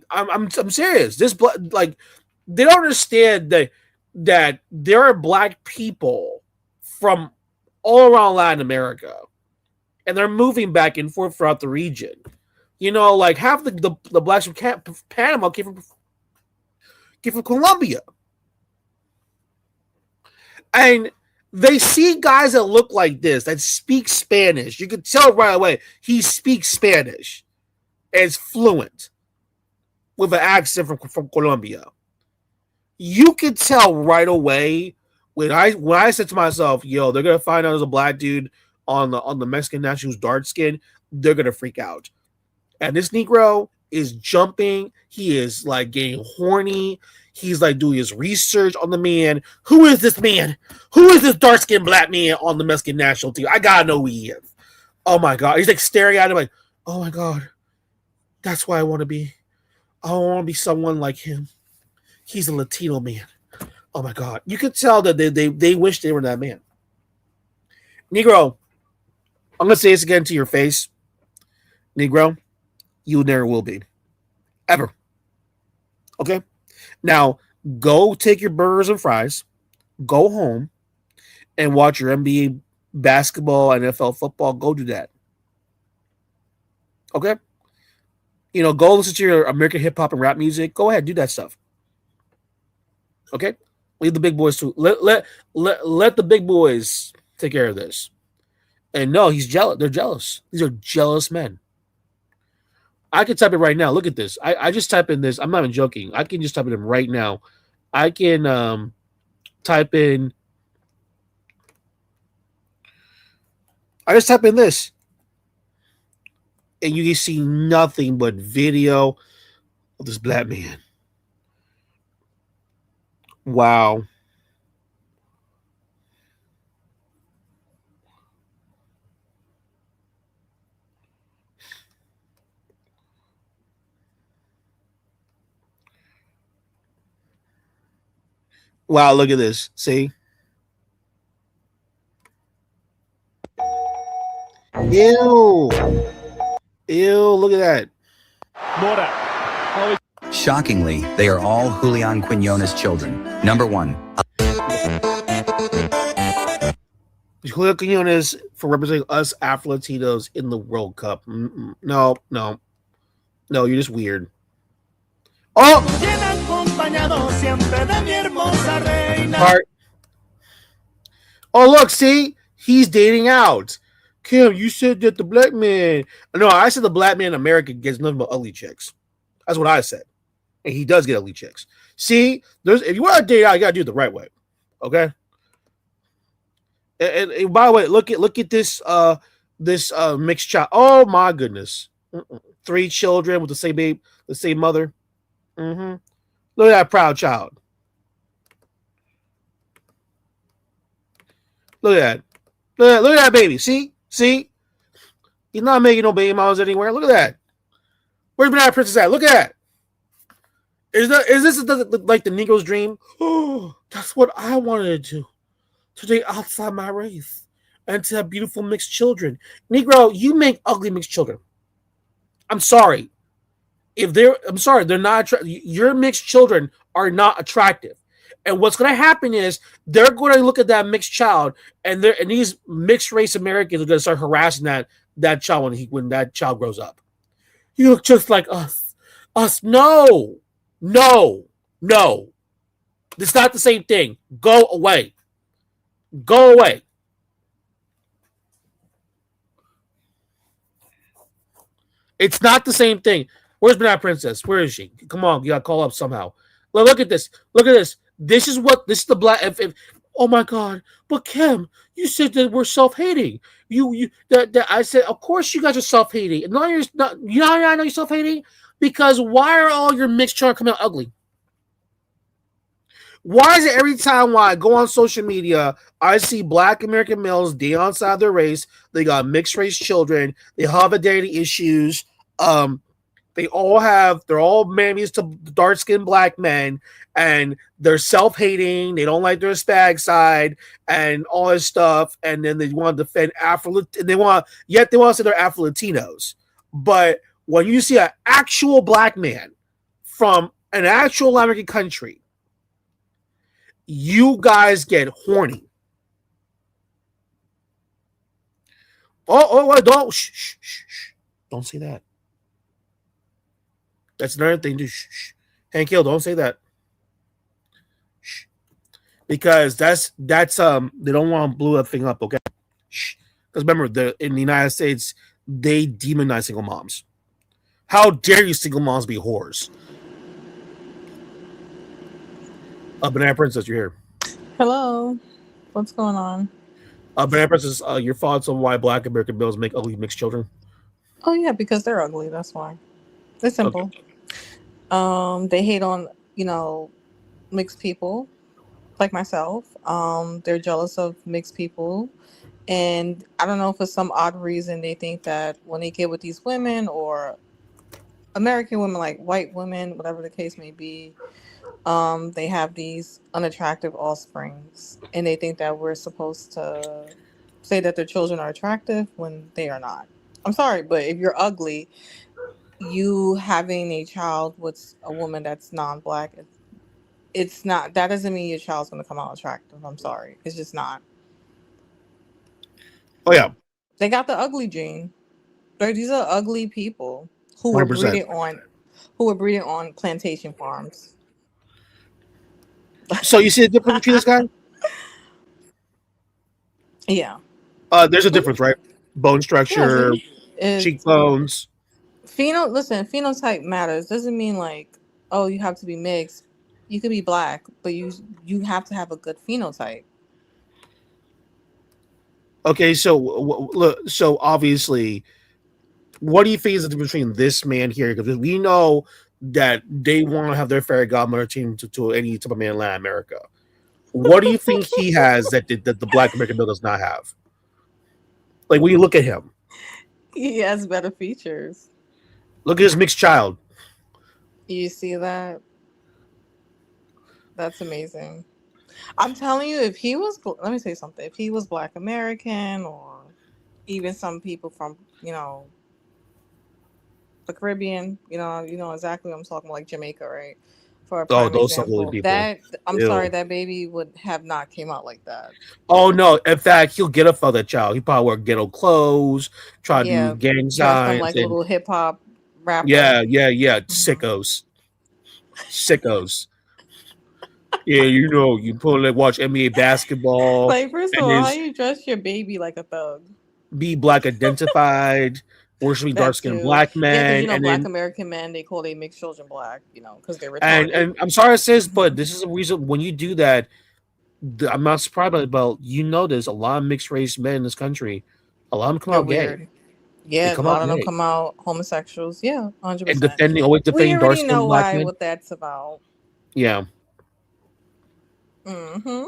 I'm serious. This like they don't understand that there are Black people from all around Latin America, and they're moving back and forth throughout the region. You know, like half the Blacks from Panama came from Colombia, and they see guys that look like this that speak Spanish. You can tell right away he speaks Spanish, and is fluent with an accent from Colombia. You could tell right away when I said to myself, "Yo, they're gonna find out there's a Black dude on the Mexican national who's dark skinned. They're gonna freak out." And this Negro is jumping. He is like getting horny. He's like doing his research on the man. Who is this man? Who is this dark skinned Black man on the Mexican national team? I gotta know who he is. Oh my God. He's like staring at him like, oh my God. That's why I want to be. I want to be someone like him. He's a Latino man. Oh my God. You could tell that they wish they were that man. Negro, I'm going to say this again to your face. Negro, you never will be. Ever. Okay? Now, go take your burgers and fries, go home, and watch your NBA basketball, NFL football. Go do that. Okay? You know, go listen to your American hip hop and rap music. Go ahead, do that stuff. Okay? Leave the big boys to let the big boys take care of this. And no, he's jealous. They're jealous. These are jealous men. I can type it right now. Look at this. I just type in this. I'm not even joking. I can just type it in right now. I can type in. I just type in this. And you can see nothing but video of this Black man. Wow. Wow, look at this. See? Ew. Ew, look at that.
Shockingly, they are all Julian Quinones children. Number 1.
Julio Quinones for representing us Afro-Latinos in the World Cup. No, you're just weird. Oh! Heart. Oh, look, see? He's dating out. Kim, you said that the Black man. No, I said the Black man in America gets nothing but ugly chicks. That's what I said. And he does get ugly chicks. See, if you want to date out, you gotta do it the right way. Okay. And by the way, look at this mixed child. Oh my goodness. 3 children with the same babe, the same mother. Mm-hmm. Look at that proud child. Look at that. Look at that baby. See? He's not making no baby mamas anywhere. Look at that. Where's Banana Princess at? Look at that. Is this like the Negro's dream? Oh, that's what I wanted to do. To date outside my race and to have beautiful mixed children. Negro, you make ugly mixed children. I'm sorry. If they're, I'm sorry, they're not your mixed children are not attractive. And what's going to happen is they're going to look at that mixed child, and these mixed race Americans are going to start harassing that child when that child grows up. You look just like us. Us, no, no, no. It's not the same thing. Go away. Go away. It's not the same thing. Where's Banana Princess? Where is she? Come on, you gotta call up somehow. Look at this. Look at this. This is the black. Oh my God! But Kim, you said that we're self-hating. That I said, of course you guys are self-hating. No, you're not. You know how I know you're self-hating because why are all your mixed children coming out ugly? Why is it every time when I go on social media, I see black American males dating outside their race, they got mixed race children, they have identity issues, they're all married to dark skinned black men, and they're self-hating, they don't like their Hispanic side, and all this stuff, and then they want to defend they want to say they're Afro Latinos. But when you see an actual black man from an actual American country, you guys get horny. Don't shh. Don't say that. That's another thing. Shh. Hank Hill, don't say that. Shh. Because that's they don't want to blow that thing up, okay? Shh. Because remember, in the United States, they demonize single moms. How dare you single moms be whores? Banana Princess, you're here.
Hello. What's going on?
Banana Princess, your thoughts on why black American males make ugly mixed children?
Oh yeah, because they're ugly. That's why. It's simple. Okay. They hate on mixed people, like myself. They're jealous of mixed people, and I don't know, for some odd reason they think that when they get with these women or American women, like white women, whatever the case may be, they have these unattractive offsprings, and they think that we're supposed to say that their children are attractive when they are not. I'm sorry, but if you're ugly, you having a child with a woman that's non-black, it's not. That doesn't mean your child's going to come out attractive. I'm sorry, it's just not.
Oh yeah,
they got the ugly gene. Like, these are ugly people who
100%.
were breeding on plantation farms.
So you see the difference between this guy?
Yeah.
There's a difference, right? Bone structure, cheekbones.
Phenotype matters. Doesn't mean like, oh, you have to be mixed. You could be black, but you have to have a good phenotype.
Okay, so obviously, what do you think is the difference between this man here? Because we know that they want to have their fairy godmother team to any type of man in Latin America. What do you think he has that the black American male does not have? Like, when you look at him,
he has better features.
Look at his mixed child.
You see that? That's amazing. I'm telling you, if he was, let me say something. If he was Black American, or even some people from, the Caribbean, you know exactly what I'm talking about, like Jamaica, right? For a prime
those
example,
ugly people.
Sorry, that baby would have not came out like that.
Oh no! In fact, he'll get up for that child. He probably wear ghetto clothes, try to do gang signs,
like little hip hop rapper.
Yeah. Sickos. Yeah, you probably watch NBA basketball.
Like, first of all, how you dress your baby like a thug?
Be black identified, worshiping dark skinned black men.
Yeah, Black American men, they call their mixed children black, because they're retarded.
And I'm sorry, sis, but this is a reason when you do that. I'm not surprised about there's a lot of mixed race men in this country. A lot of them come out gay.
Yeah, a lot of them come out homosexuals. Yeah, 100%.
And always defending dark skinned black men.
What that's about.
Yeah.
Mm-hmm.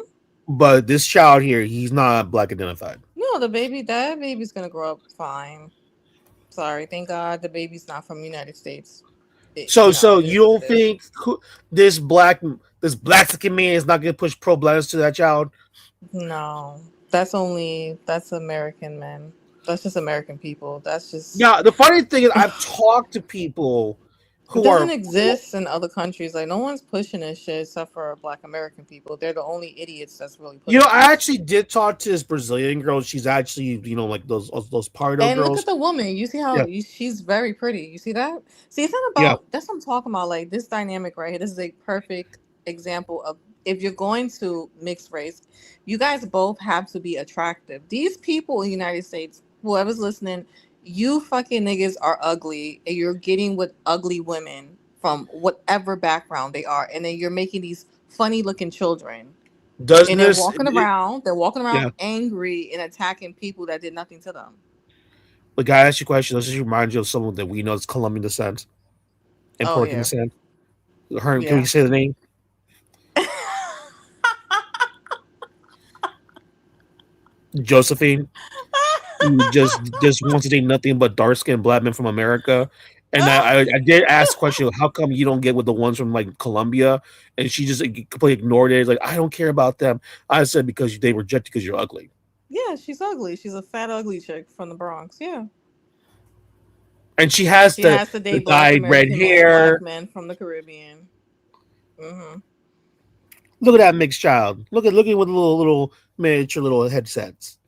But this child here, he's not black identified.
No, that baby's gonna grow up fine. Sorry, thank God the baby's not from the United States.
So you don't think this black skin man is not gonna push pro-blackness to that child?
No, that's American men. That's just American people. That's just
the funny thing is I've talked to people
It
who
doesn't
are
exist in other countries. Like no one's pushing this shit except for Black American people. They're the only idiots that's really
you know,
pushing
I
it.
actually did talk to this Brazilian girl. She's actually, you know, like those Pardo
And look at
girls.
the woman. You see how
Yeah,
she's very pretty. You see that? See, it's not
yeah.
about. That's what I'm talking about. Like this dynamic right here. This is a perfect example of if you're going to mix race, you guys both have to be attractive. These people in the United States, whoever's listening, you fucking niggas are ugly, and you're getting with ugly women from whatever background they are, and then you're making these funny looking children,
Does
and they're
this?
walking around. They're walking around
Yeah.
angry and attacking people that did nothing to them.
Like, I ask you a question. Does this remind you of someone that we know is Colombian descent and
Oh
Puerto Rican
yeah.
descent? Her, can we
Yeah.
say the name? Josephine, who just wants to date nothing but dark skinned black men from America. And I did ask the question, how come you don't get with the ones from like Colombia? And she just completely ignored it. Like, I don't care about them. I said because they reject you because you're ugly.
Yeah, she's ugly. She's a fat, ugly chick from the Bronx. Yeah.
And she has
She has to
the
date black
dyed red
American men, black
hair.
men from the Caribbean. Hmm.
Look at that mixed child. Look at with little miniature little headsets.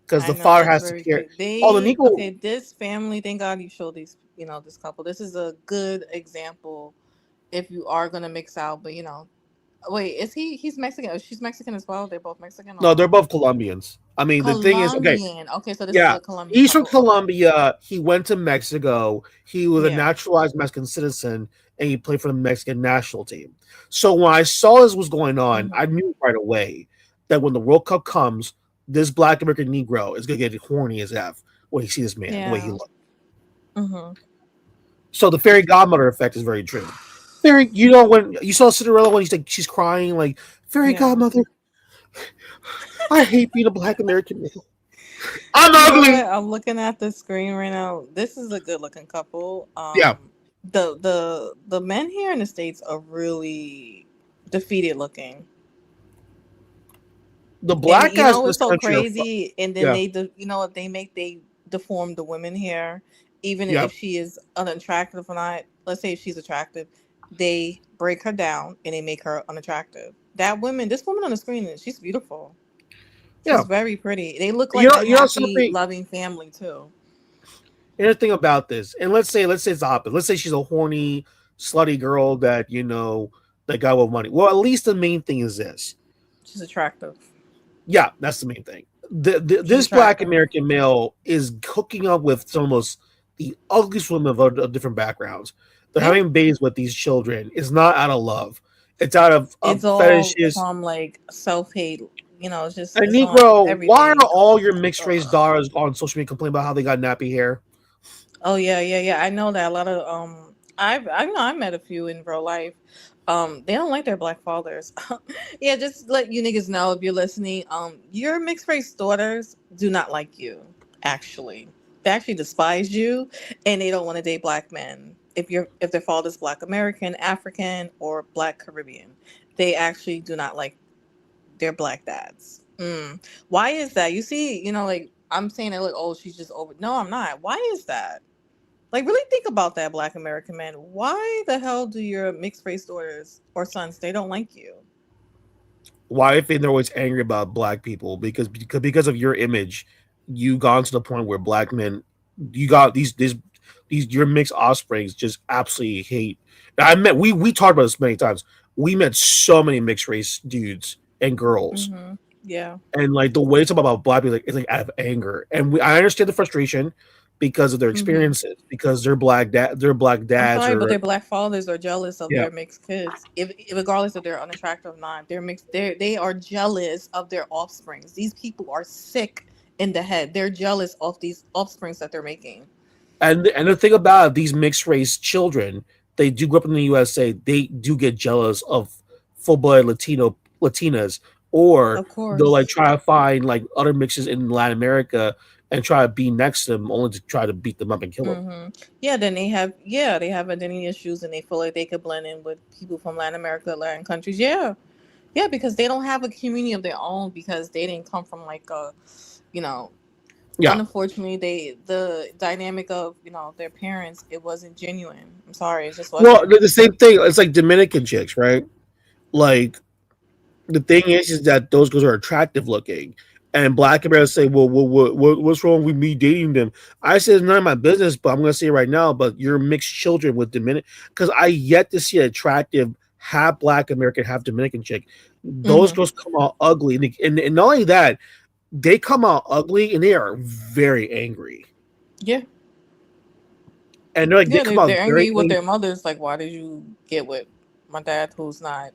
Because
I
the
know
father
that's
has to
very
care.
cute.
Oh, the
They
Negro.
okay. This family, thank God you showed these. You know this couple. This is a good example if you are gonna mix out. But wait, is he? He's Mexican. Oh, she's Mexican as well. They're both Mexican
No,
or
they're both Colombians. I mean, the thing is, okay,
Colombian. Okay, so this is
yeah,
a Colombian
he's from
couple. Okay.
Colombia. He went to Mexico. He was a
Yeah.
naturalized Mexican citizen, and he played for the Mexican national team. So when I saw this was going on, I
Hmm.
knew right away that when the World Cup comes, this Black American Negro is gonna get horny as f when he sees this man the way he
Yeah.
looks.
Hmm.
So the fairy godmother effect is very true. Fairy, you know when you saw Cinderella when she's crying like fairy
Yeah.
godmother, I hate being a Black American male. I'm
You know
ugly.
what? I'm looking at the screen right now. This is a good looking couple.
Yeah,
The men here in the States are really defeated looking.
the
And
black guys in
what's
this
so
country are
crazy? And then
yeah,
what they deform the women here, even
yeah,
if she is unattractive or not. Let's say if she's attractive, they break her down and they make her unattractive. This woman on the screen, she's beautiful.
yeah.
She's very pretty. They look like a
You know
happy,
something
loving family too.
interesting about this, and let's say it's the opposite. Let's say she's a horny, slutty girl that that got with money. Well, at least the main thing is this.
She's attractive.
Yeah, that's the main thing.
She's
This Black
attractive.
American male is hooking up with some of the ugliest women of different backgrounds. They're
Yeah.
having babies with these children. It's not out of love. It's out
It's
of
all
fetishes.
from like self hate.
And
It's on
Negro, why are
everything.
all your mixed race
Ugh.
daughters on social media complaining about how they got nappy hair?
Oh yeah, yeah, yeah. I know that a lot of I met a few in real life. They don't like their black fathers. Yeah, just let you niggas know if you're listening. Your mixed race daughters do not like you. Actually, they actually despise you, and they don't want to date black men. If their father's Black American, African, or Black Caribbean, they actually do not like their black dads. Why is that? You see, like I'm saying that like, oh, she's just over. No, I'm not. Why is that? Like, really think about that, Black American man. Why the hell do your mixed race daughters or sons they don't like you?
Why I think they're always angry about black people because of your image, you gone to the point where black men, you got these your mixed offsprings just absolutely hate. We talked about this many times. We met so many mixed race dudes and girls,
Mm-hmm. Yeah.
and like the way it's about black people, like, it's like out of anger, and I understand the frustration because of their
Mm-hmm.
experiences, because their black
I'm
dads
sorry, but
are
their black fathers are jealous of
yeah.
their mixed kids. If regardless if they're unattractive or not, they're mixed. They are jealous of their offsprings. These people are sick in the head. They're jealous of these offsprings that they're making.
And the thing about these mixed race children, they do grow up in the USA. They do get jealous of full blood Latinas, or
Of
they'll like
course.
try to find like other mixes in Latin America and try to be next to them, only to try to beat them up and kill them.
Hmm. Yeah, they have identity issues and they feel like they could blend in with people from Latin America, Latin countries. Yeah. Yeah, because they don't have a community of their own because they didn't come from like a, you know,
Yeah.
Unfortunately, the dynamic of their parents, it wasn't genuine. I'm sorry, it just
Well,
wasn't.
the same thing. It's like Dominican chicks, right? Like the thing is that those girls are attractive looking, and black Americans say, "Well, what's wrong with me dating them?" I said, "It's none of my business," but I'm going to say it right now. But you're mixed children with Dominican, because I yet to see an attractive half black American, half Dominican chick. Those
Hmm.
girls come out ugly, and not only that, they come out ugly, and they are very angry,
Yeah,
and they
yeah,
come out
they're
very
angry with
angry.
their mothers. Like, why did you get with my dad, who's not,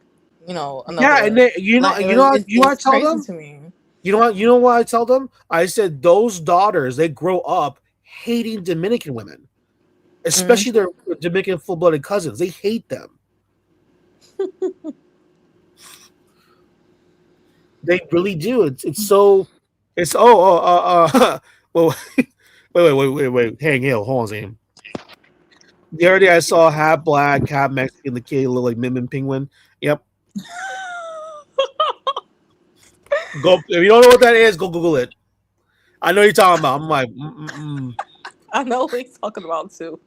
Yeah, and
another?
they,
Like,
you know, what I
it's
tell
crazy
them.
to me.
You know what I tell them? I said those daughters, they grow up hating Dominican women, especially
Hmm.
their Dominican full-blooded cousins. They hate them. They really do. It's so. It's well, wait. Hang Hill, hold on a second. The other day I saw half black, half Mexican. The kid looked like Min Penguin. Yep. Go if you don't know what that is, go Google it. I know you're talking about. I'm like,
I know what he's talking about too.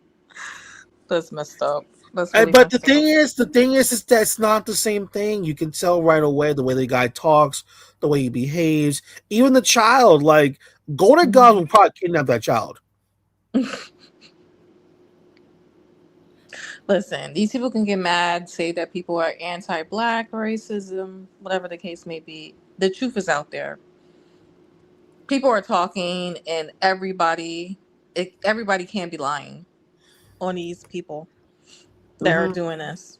That's messed up. That's really
But
messed up.
the thing is that's not the same thing. You can tell right away the way the guy talks, the way he behaves, even the child. Like, Golden God
Mhm.
will probably kidnap that child.
Listen, these people can get mad, say that people are anti-black, racism, whatever the case may be. The truth is out there. People are talking, and everybody can be lying on these people that are
Hmm.
doing this.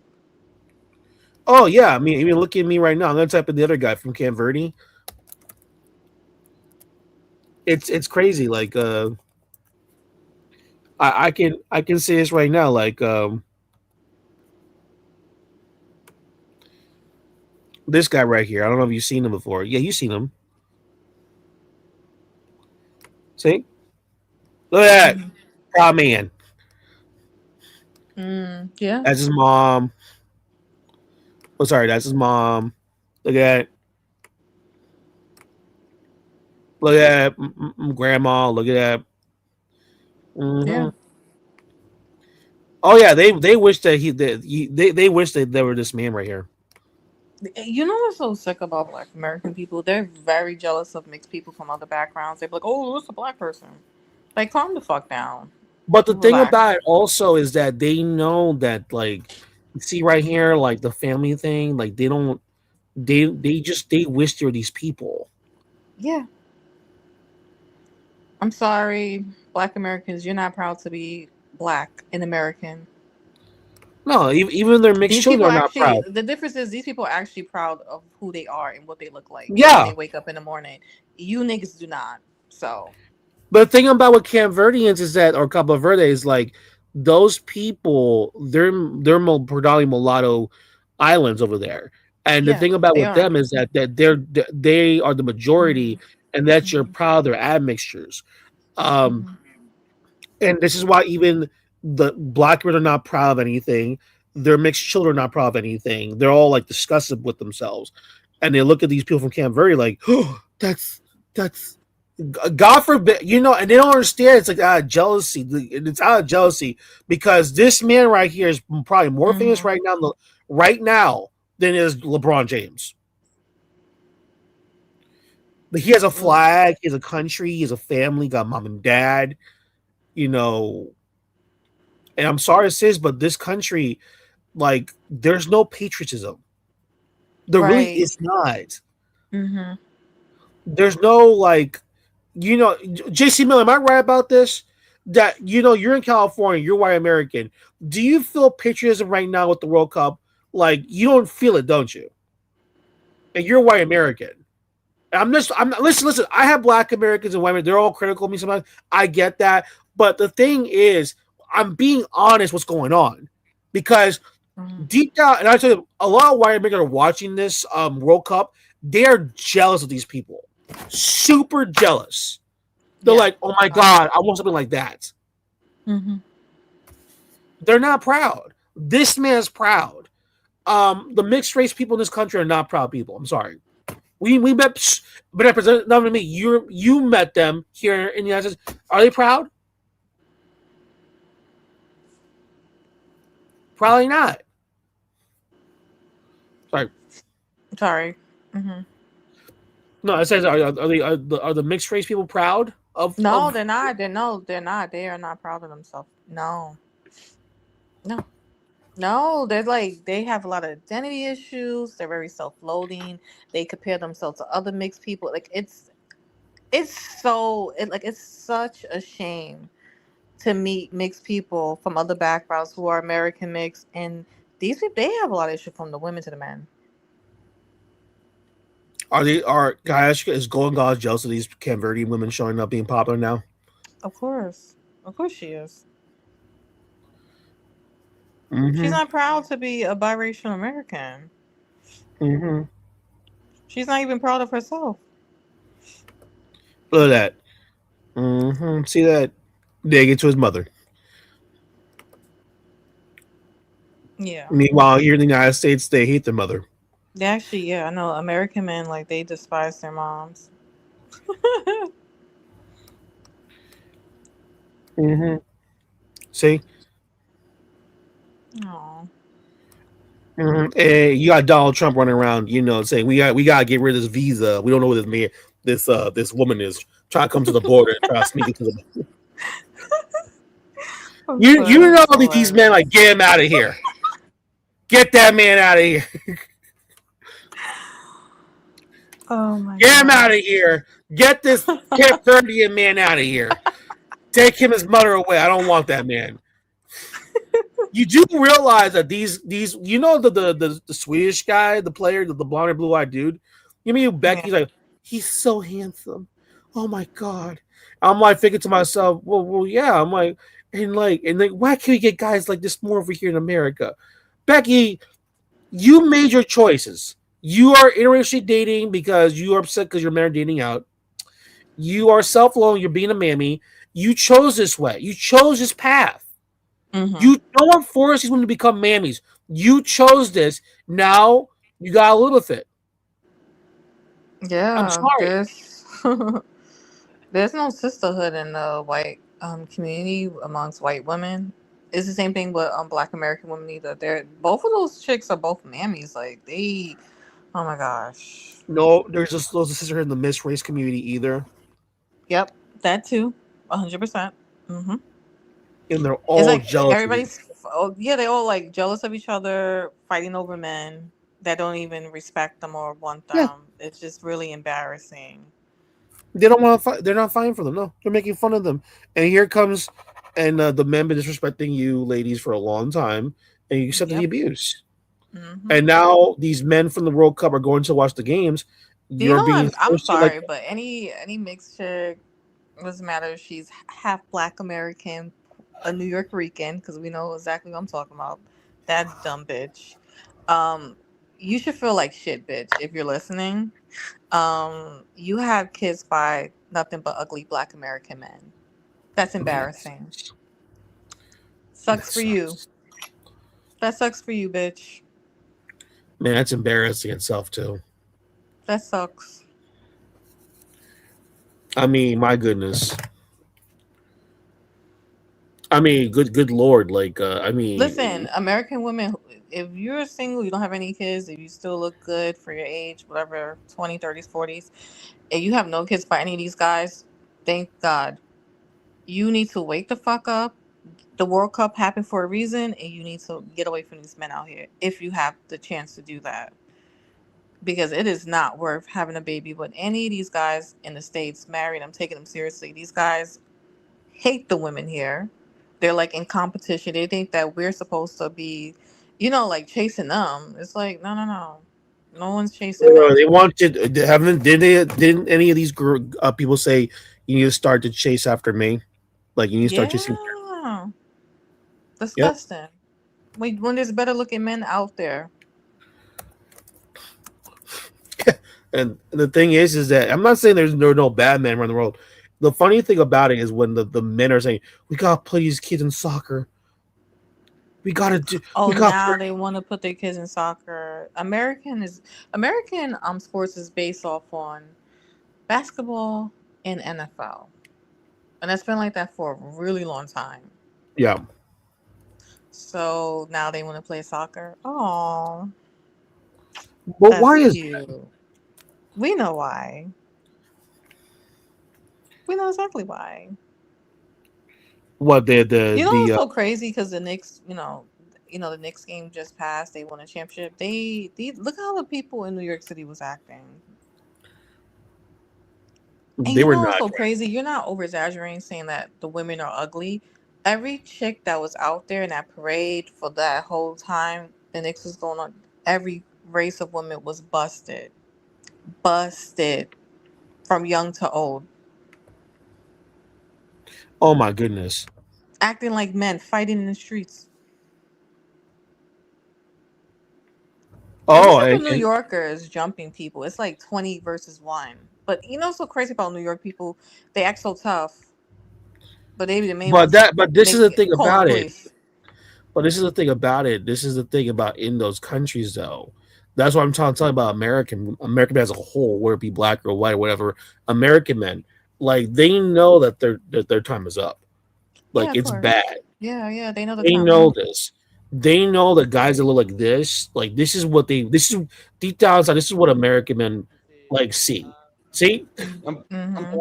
Oh yeah, I mean, look at me right now. I'm gonna type in the other guy from Camp Verde. It's crazy. Like, I can say this right now. Like, this guy right here. I don't know if you've seen him before. Yeah, you've seen him. See, look at that
Hmm.
proud man.
Yeah,
That's his mom. Oh, sorry, that's his mom. Look at grandma. Look at that.
yeah.
Hmm. Oh yeah, they wish that they wish that there were this man right here.
You know what's so sick about Black American people? They're very jealous of mixed people from other backgrounds. They're like, "Oh, it's a black person." Like, calm the fuck down.
But the thing about
Relax.
it also is that they know that, like, you see right here, like the family thing, like they don't they wish there were these people.
Yeah. I'm sorry, Black Americans. You're not proud to be Black and American.
No, even their mixed
These
children
people
are not
actually,
proud.
the difference is these people are actually proud of who they are and what they look like when
Yeah,
they wake up in the morning. You niggas do not. So,
but the thing about with Camp Verdeans is that, or Cabo Verde, is like those people, they're predominantly mulatto islands over there. And the
yeah,
thing about
they
with
are.
them is that they are the
Hmm.
majority, and that you're
Hmm.
proud of their admixtures. Um,
Hmm.
and this is why even the black men are not proud of anything. Their mixed children are not proud of anything. They're all like disgusted with themselves, and they look at these people from Camp Verde like, oh, that's God forbid, and they don't understand. It's like out of jealousy. It's out of jealousy because this man right here is probably more famous
Hmm.
right now than is LeBron James. But he has a flag, he has a country, he has a family, got mom and dad. You know, and I'm sorry to say this, but this country, like, there's no patriotism. There really
Right.
is not.
Hmm.
There's no, like, JC Miller, am I right about this? That, you're in California, you're white American. Do you feel patriotism right now with the World Cup? Like, you don't feel it, don't you? And you're white American. I'm not, listen, I have black Americans and white Americans. They're all critical of me sometimes. I get that. But the thing is, I'm being honest what's going on. Because deep down, and I tell you, a lot of white Americans are watching this World Cup. They're jealous of these people. Super jealous. They're
Yeah.
like, oh my God, I want something like that.
Hmm.
They're not proud. This man's proud. The mixed race people in this country are not proud people. I'm sorry. We met, but represent not me. You met them here in the United States. Are they proud? Probably not. Sorry.
Sorry. Hmm.
No, it says are the mixed race people proud
No,
of?
they're not. They're not. They are not proud of themselves. No. No. No, they're like they have a lot of identity issues. They're very self-loathing. They compare themselves to other mixed people. Like it's such a shame to meet mixed people from other backgrounds who are American mixed, and these people they have a lot of issue from the women to the men.
Can I ask you, is Golden God jealous of these converting women showing up being popular now?
Of course she is. She's
Mm-hmm.
not proud to be a biracial American.
Mm-hmm.
She's not even proud of herself.
Look at that. Mm-hmm. See that? Dig into his mother.
Yeah.
Meanwhile, here in the United States, they hate their mother.
They actually, yeah, I know American men like they despise their moms.
Mm-hmm. See?
Oh.
Mm-hmm. And you got Donald Trump running around, saying we gotta get rid of this visa. We don't know what this woman is trying to come to the border and try to sneak into the. You know these men like get him out of here. Get that man out of here.
Oh my
Get him out
god.
of here. Get this Cape Verdean man out of here. Take him his mother away. I don't want that man. You do realize that these the Swedish guy, the player, the blonde and blue eyed dude. You mean
Yeah.
Becky's like he's so handsome. Oh my god. I'm like thinking to myself, well, yeah. I'm like, why can't we get guys like this more over here in America? Becky, you made your choices. You are interracially dating because you are upset because you're married dating out. You are self-alone. You're being a mammy. You chose this way. You chose this path.
Mm-hmm.
You no one forced these women to become mammies. You chose this. Now you got to live with it. I'm
Yeah.
sorry.
There's no sisterhood in the white community amongst white women. It's the same thing with black American women either. They're both of those chicks are both mammies. Like they oh my gosh.
No, there's a sisterhood in the mixed race community either,
Yep. That too. 100%. Mm-hmm.
and they're
It's
all
like
jealous of each.
everybody's, oh, yeah, they all like jealous of each other, fighting over men that don't even respect them or want
Yeah,
them. It's just really embarrassing.
they don't want to fight. They're not fighting for them. No, they're making fun of them. And here comes, and the men been disrespecting you, ladies, for a long time, and you accepted the
Yep.
abuse.
Hmm.
And now these men from the World Cup are going to watch the games.
You
You're
know,
being
I'm
forced to like.
sorry, but any mixed chick doesn't matter if she's half Black American, a New Yorker, because we know exactly what I'm talking about. That dumb bitch. Um, you should feel like shit, bitch, if you're listening. You have kids by nothing but ugly Black American men. That's
Man,
embarrassing.
that
Sucks for you.
sucks.
That sucks for you, bitch.
Man, that's embarrassing itself too.
That sucks.
I mean, my goodness. I mean, good lord. Like, I mean,
Listen, American women, if you're single, you don't have any kids, if you still look good for your age, whatever, 20s, 30s, 40s, and you have no kids by any of these guys, thank God. You need to wake the fuck up. The World Cup happened for a reason, and you need to get away from these men out here if you have the chance to do that. Because it is not worth having a baby with any of these guys in the States, married them, taking them seriously. These guys hate the women here. They're like in competition. They think that we're supposed to be, like chasing them. It's like, no, no, no. No one's chasing
they
men.
want to. Haven't did they? Didn't any of these people say you need to start to chase after me? Like you need to start chasing.
Yeah.
Yep.
Disgusting. When there's better looking men out there.
And the thing is that I'm not saying there are no bad men around the world. The funny thing about it is when the men are saying we gotta play these kids in soccer. We gotta do.
Oh,
We got.
now they want to put their kids in soccer. American sports is based off on basketball and NFL, and it's been like that for a really long time.
Yeah.
So now they want to play soccer. Oh,
But
that's
why is
cute. We know why. We know exactly why.
what
You know what's so crazy? Because the Knicks, the Knicks game just passed. They won a championship. They look how the people in New York City was acting. And
they
you
were
know what's
not?
so crazy? You're not over exaggerating saying that the women are ugly. Every chick that was out there in that parade for that whole time the Knicks was going on, every race of women was busted. Busted from young to old.
Oh my goodness.
Acting like men, fighting in the streets. It's
Oh,
not like the New Yorkers jumping people. It's like 20 versus 1. But you know what's so crazy about New York people? They act so tough, but they be the main ones
but this is the thing
calling the
about it.
police.
But this is the thing about it. This is the thing about in those countries, though. That's what I'm trying to tell you about American men as a whole, whether it be black or white or whatever. American men, like they know that their time is up.
Yeah,
Like
of
it's
course.
bad.
Yeah, they know the
They
time.
know this. They know that guys that look like this, like this is what they. This is deep down inside. This is what American men like see. See,
Un peu
Mm-hmm.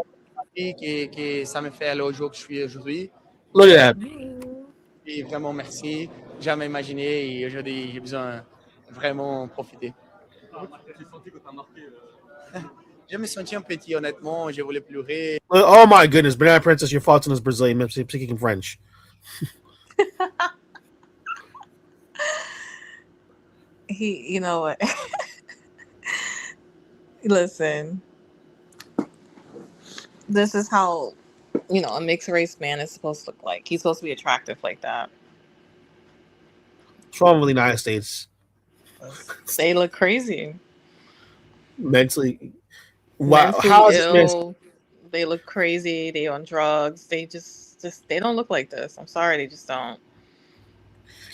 que ça me fait aller au jour que je suis aujourd'hui.
look at that.
Et vraiment merci. Jamais imaginé et aujourd'hui j'ai besoin vraiment profiter. Je me sentis un petit honnêtement, je voulais pleurer.
Oh my goodness, Banana Princess, your thoughts on this Brazilian man speaking French?
You know what? Listen, this is how, a mixed race man is supposed to look like. He's supposed to be attractive like that.
What's wrong with the United States?
They look crazy.
Mentally, wow.
Mentally
How is this man?
ill. They look crazy. They on drugs. They just they don't look like this. I'm sorry, they just don't.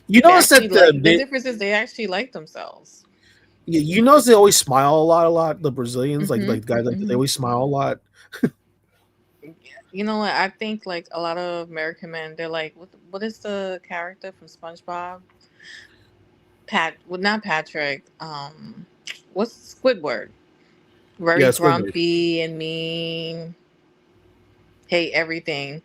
You
They
notice
actually
that
the difference is they actually like themselves.
you notice they always smile a lot. A lot the Brazilians,
Hmm.
guys like that, they always smile a lot.
You know what? I think like a lot of American men, they're like, what is the character from SpongeBob? Well, not Patrick. What's Squidward? Very
Yeah, Squidward.
grumpy and mean. Hate everything.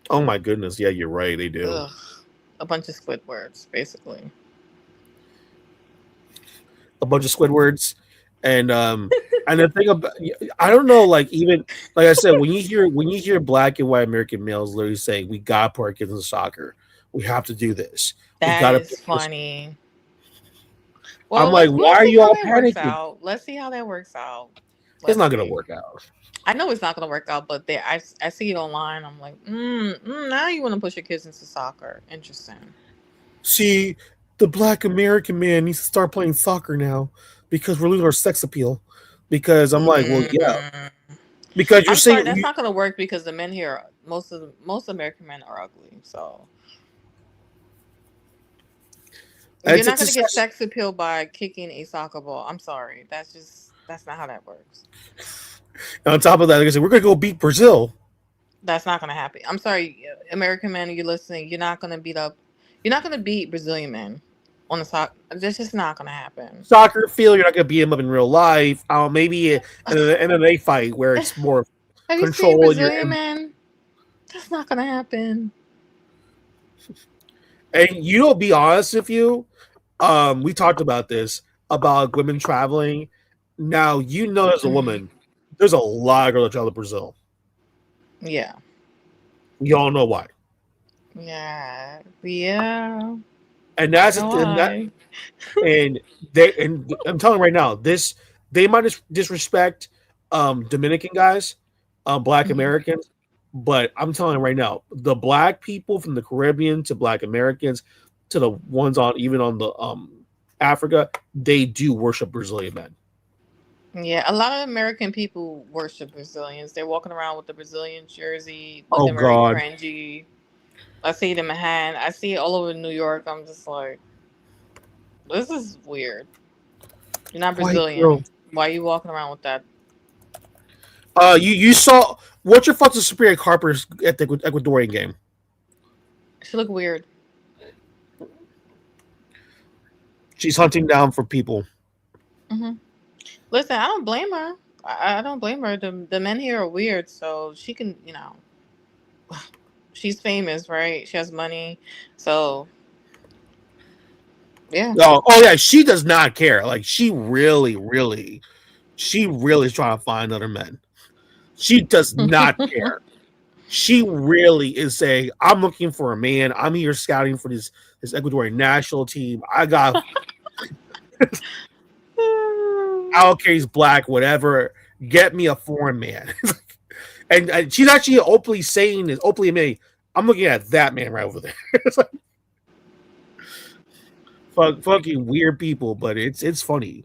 Oh my goodness, yeah, you're right. They do.
Ugh. A bunch of Squidwards, basically.
A bunch of Squidwards, and the thing about I don't know, like even like I said, when you hear black and white American males literally saying we got to put our kids in soccer, we have to do this. We
That
got to.
is funny.
I'm
Well,
like,
we'll
why are
see
you
how
all
that works
panicking?
out. Let's see how that works out.
It's
Let's
not gonna
see.
work out.
I know it's not gonna work out, but I see it online. I'm like, now you want to push your kids into soccer? Interesting.
See, the black American man needs to start playing soccer now because we're losing our sex appeal. Because I'm like, well, yeah,
Mm.
because you're
I'm sorry,
saying
that's not gonna work because the men here, most American men are ugly. So you're not gonna get sex appeal by kicking a soccer ball. I'm sorry, that's not how that works.
on top of that, like I said, we're gonna go beat Brazil.
That's not gonna happen. I'm sorry, American men, you're listening. You're not gonna beat up. You're not gonna beat Brazilian men on the soccer. That's just not gonna happen.
Soccer field, you're not gonna beat him up in real life. Maybe in an MMA fight where it's more
Have you seen
control in your
Brazilian men? That's not gonna happen.
and you know, be honest with you. We talked about this about women traveling. Now you know as a woman, there's a lot of girls that travel to Brazil.
Yeah.
You all know why.
Yeah. Yeah.
And
I
that's
know
and that
why.
and I'm telling you right now, they might disrespect Dominican guys, black
Mhm.
Americans, but I'm telling you right now, the black people from the Caribbean to black Americans to the ones on even on the Africa, they do worship Brazilian men.
Yeah, a lot of American people worship Brazilians. They're walking around with the Brazilian jersey,
Oh
looking very
God.
cringy. I see it in Manhattan. I see it all over New York. I'm just like, This is weird. You're not
White
Brazilian.
girl.
Why are you walking around with that?
You saw what's your thoughts on Sabrina Carpenter's at the Ecuadorian game?
She look weird.
She's hunting down for people.
Hmm. Listen, I don't blame her. I don't blame her. The men here are weird, so she can, she's famous, right? She has money, so yeah.
Oh yeah, she does not care. Like she really is trying to find other men. She does not care. She really is saying, "I'm looking for a man. I'm here scouting for this Ecuadorian national team. I got Alca's black, whatever. Get me a foreign man." and she's actually openly saying this, openly admitting, "I'm looking at that man right over there." It's like fucking weird people, but it's funny.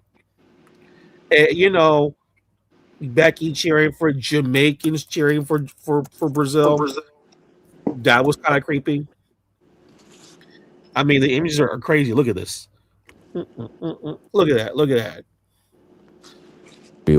Becky cheering for Jamaicans cheering for Brazil. That was kind of creepy. I mean, the images are crazy. Look at this. Look at that. Look at that.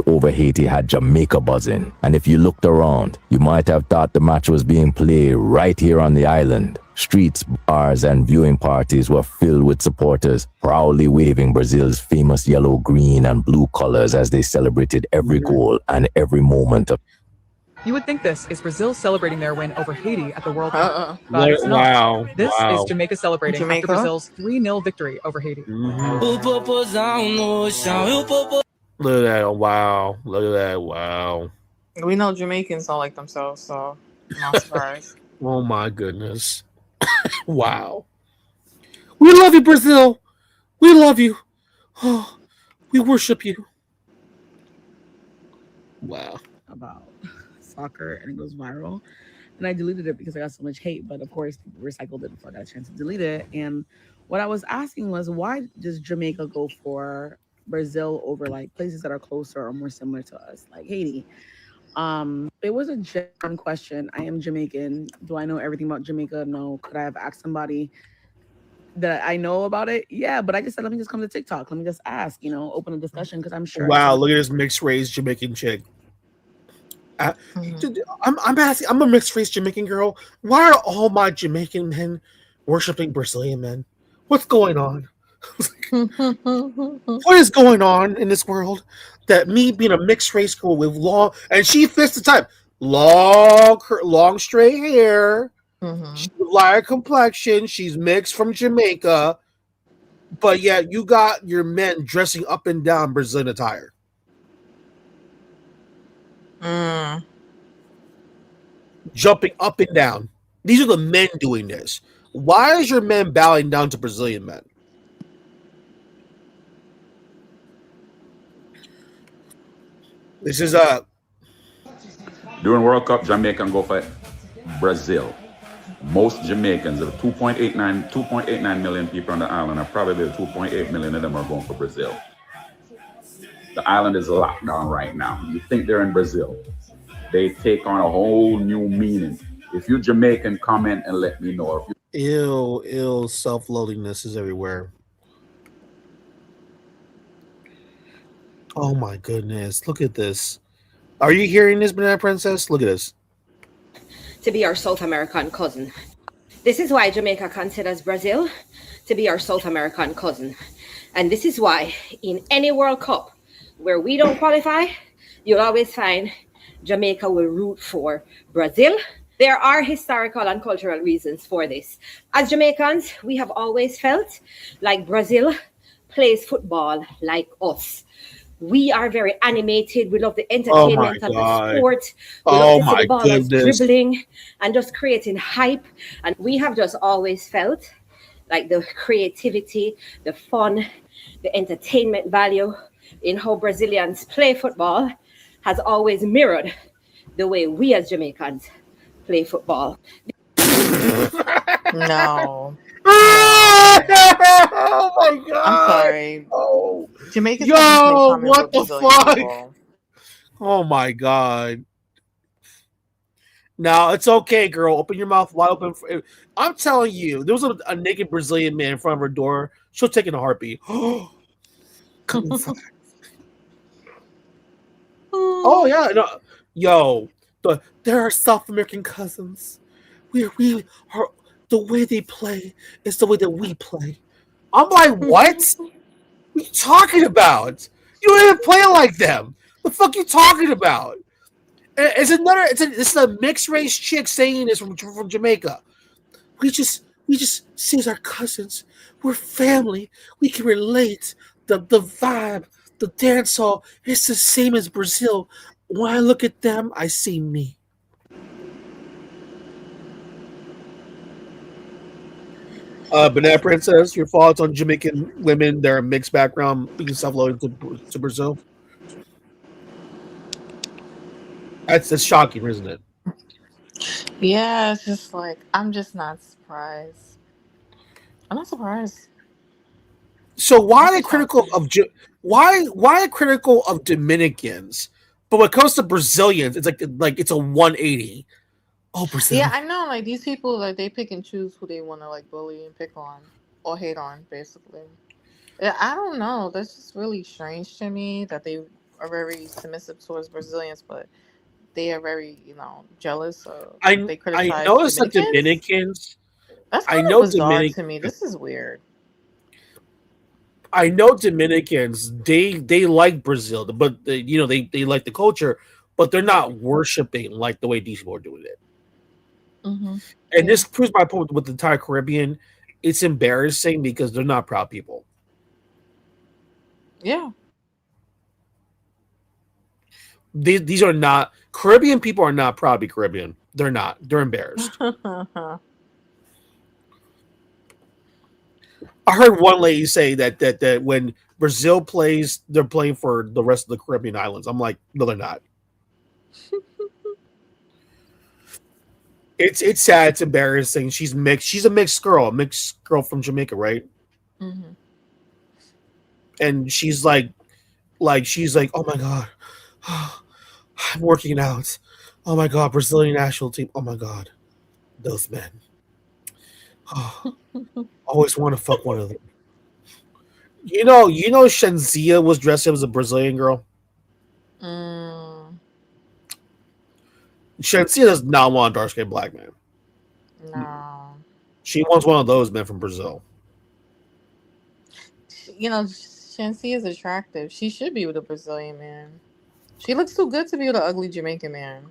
Over Haiti had Jamaica buzzing, and if you looked around, you might have thought the match was being played right here on the island. Streets, bars, and viewing parties were filled with supporters, proudly waving Brazil's famous yellow, green, and blue colors as they celebrated every goal and every moment of.
You would think this is Brazil celebrating their win over Haiti at the World Cup, but it's not.
Wow.
This
wow.
is Jamaica celebrating
Jamaica?
after Brazil's 3-0 victory over Haiti.
Look at that. Wow. Look at that. Wow.
We know Jamaicans don't like themselves, so I'm not surprised.
Oh my goodness. Wow. We love you, Brazil. We love you. Oh, we worship you. Wow.
About soccer and it goes viral. And I deleted it because I got so much hate, but of course people recycled it before I got a chance to delete it. And what I was asking was, why does Jamaica go for Brazil over like places that are closer or more similar to us, like Haiti? It was a genuine question. I am Jamaican. Do I know everything about Jamaica? No. Could I have asked somebody that I know about it? Yeah, but I just said, let me just come to TikTok. Let me just ask, open a discussion, because I'm sure.
Wow, look at this mixed race Jamaican chick. I'm asking, I'm a mixed race Jamaican girl. Why are all my Jamaican men worshiping Brazilian men? What's going on? What is going on in this world that me being a mixed race girl with long, and she fits the type, long straight hair, light complexion, she's mixed from Jamaica, but yet you got your men dressing up and down Brazilian attire. Jumping up and down. These are the men doing this. Why is your men bowing down to Brazilian men? This is
during World Cup, Jamaican go for Brazil. Most Jamaicans, of 2.89 million people on the island, are probably 2.8 million of them are going for Brazil. The island is locked down right now. You think they're in Brazil. They take on a whole new meaning. If you're Jamaican, comment and let me know.
Ill self-loathingness is everywhere. Oh my goodness. Look at this. Are you hearing this, Banana Princess? Look at this.
To be our South American cousin. This is why Jamaica considers Brazil to be our South American cousin. And this is why in any World Cup where we don't qualify, you'll always find Jamaica will root for Brazil. There are historical and cultural reasons for this. As Jamaicans, we have always felt like Brazil plays football like us. We are very animated. We love the entertainment of the sport. We love to see the ballers dribbling and just creating hype. And we have just always felt like the creativity, the fun, the entertainment value in how Brazilians play football has always mirrored the way we as Jamaicans play football.
No.
Oh my god!
I'm sorry.
Oh,
Jamaicans.
Yo, what the fuck? Oh my god! No, it's okay, girl. Open your mouth wide open. I'm telling you, there was a naked Brazilian man in front of her door. She'll take it in a heartbeat. Oh yeah, no, yo, there are South American cousins. We are the way they play is the way that we play. I'm like, what? What are you talking about? You don't even play like them. The fuck you talking about? This is a mixed race chick saying this from Jamaica. We just see as our cousins. We're family. We can relate. The vibe, the dance hall, it's the same as Brazil. When I look at them, I see me. Banana Princess, your thoughts on Jamaican women, their mixed background, being self-loaded to Brazil? That's shocking, isn't it?
Yeah, it's just like I'm just not surprised. I'm not surprised.
So why are
That's
they
a shock
critical
to me.
of why are they critical of Dominicans? But when it comes to Brazilians, it's like it's a 180. Oh,
Yeah,
Brazil.
I know. Like these people, like they pick and choose who they want to like bully and pick on or hate on, basically. Yeah, I don't know. That's just really strange to me that they are very submissive towards Brazilians, but they are very, jealous. They
I
criticize
noticed that
Dominicans.
Dominicans.
That's
I
kind of
know
bizarre to me. This is weird.
Dominicans. They like Brazil, but they like the culture, but they're not worshiping like the way these people are doing it.
Hmm.
And
Yeah.
this proves my point with the entire Caribbean. It's embarrassing because they're not proud people.
Yeah.
These are not Caribbean people are not proud to be Caribbean. They're not. They're embarrassed. I heard one lady say that when Brazil plays, they're playing for the rest of the Caribbean islands. I'm like, no, they're not. It's sad. It's embarrassing. She's mixed. She's a mixed girl from Jamaica, right?
Hmm.
And she's like, oh my god, I'm working out. Oh my god, Brazilian national team. Oh my god, those men. Always want to fuck one of them. Shenzia was dressed up as a Brazilian girl.
Mm,
Shenzia does not want a dark skinned black man.
no.
She wants one of those men from Brazil.
Shansi is attractive. She should be with a Brazilian man. She looks too good to be with an ugly Jamaican man.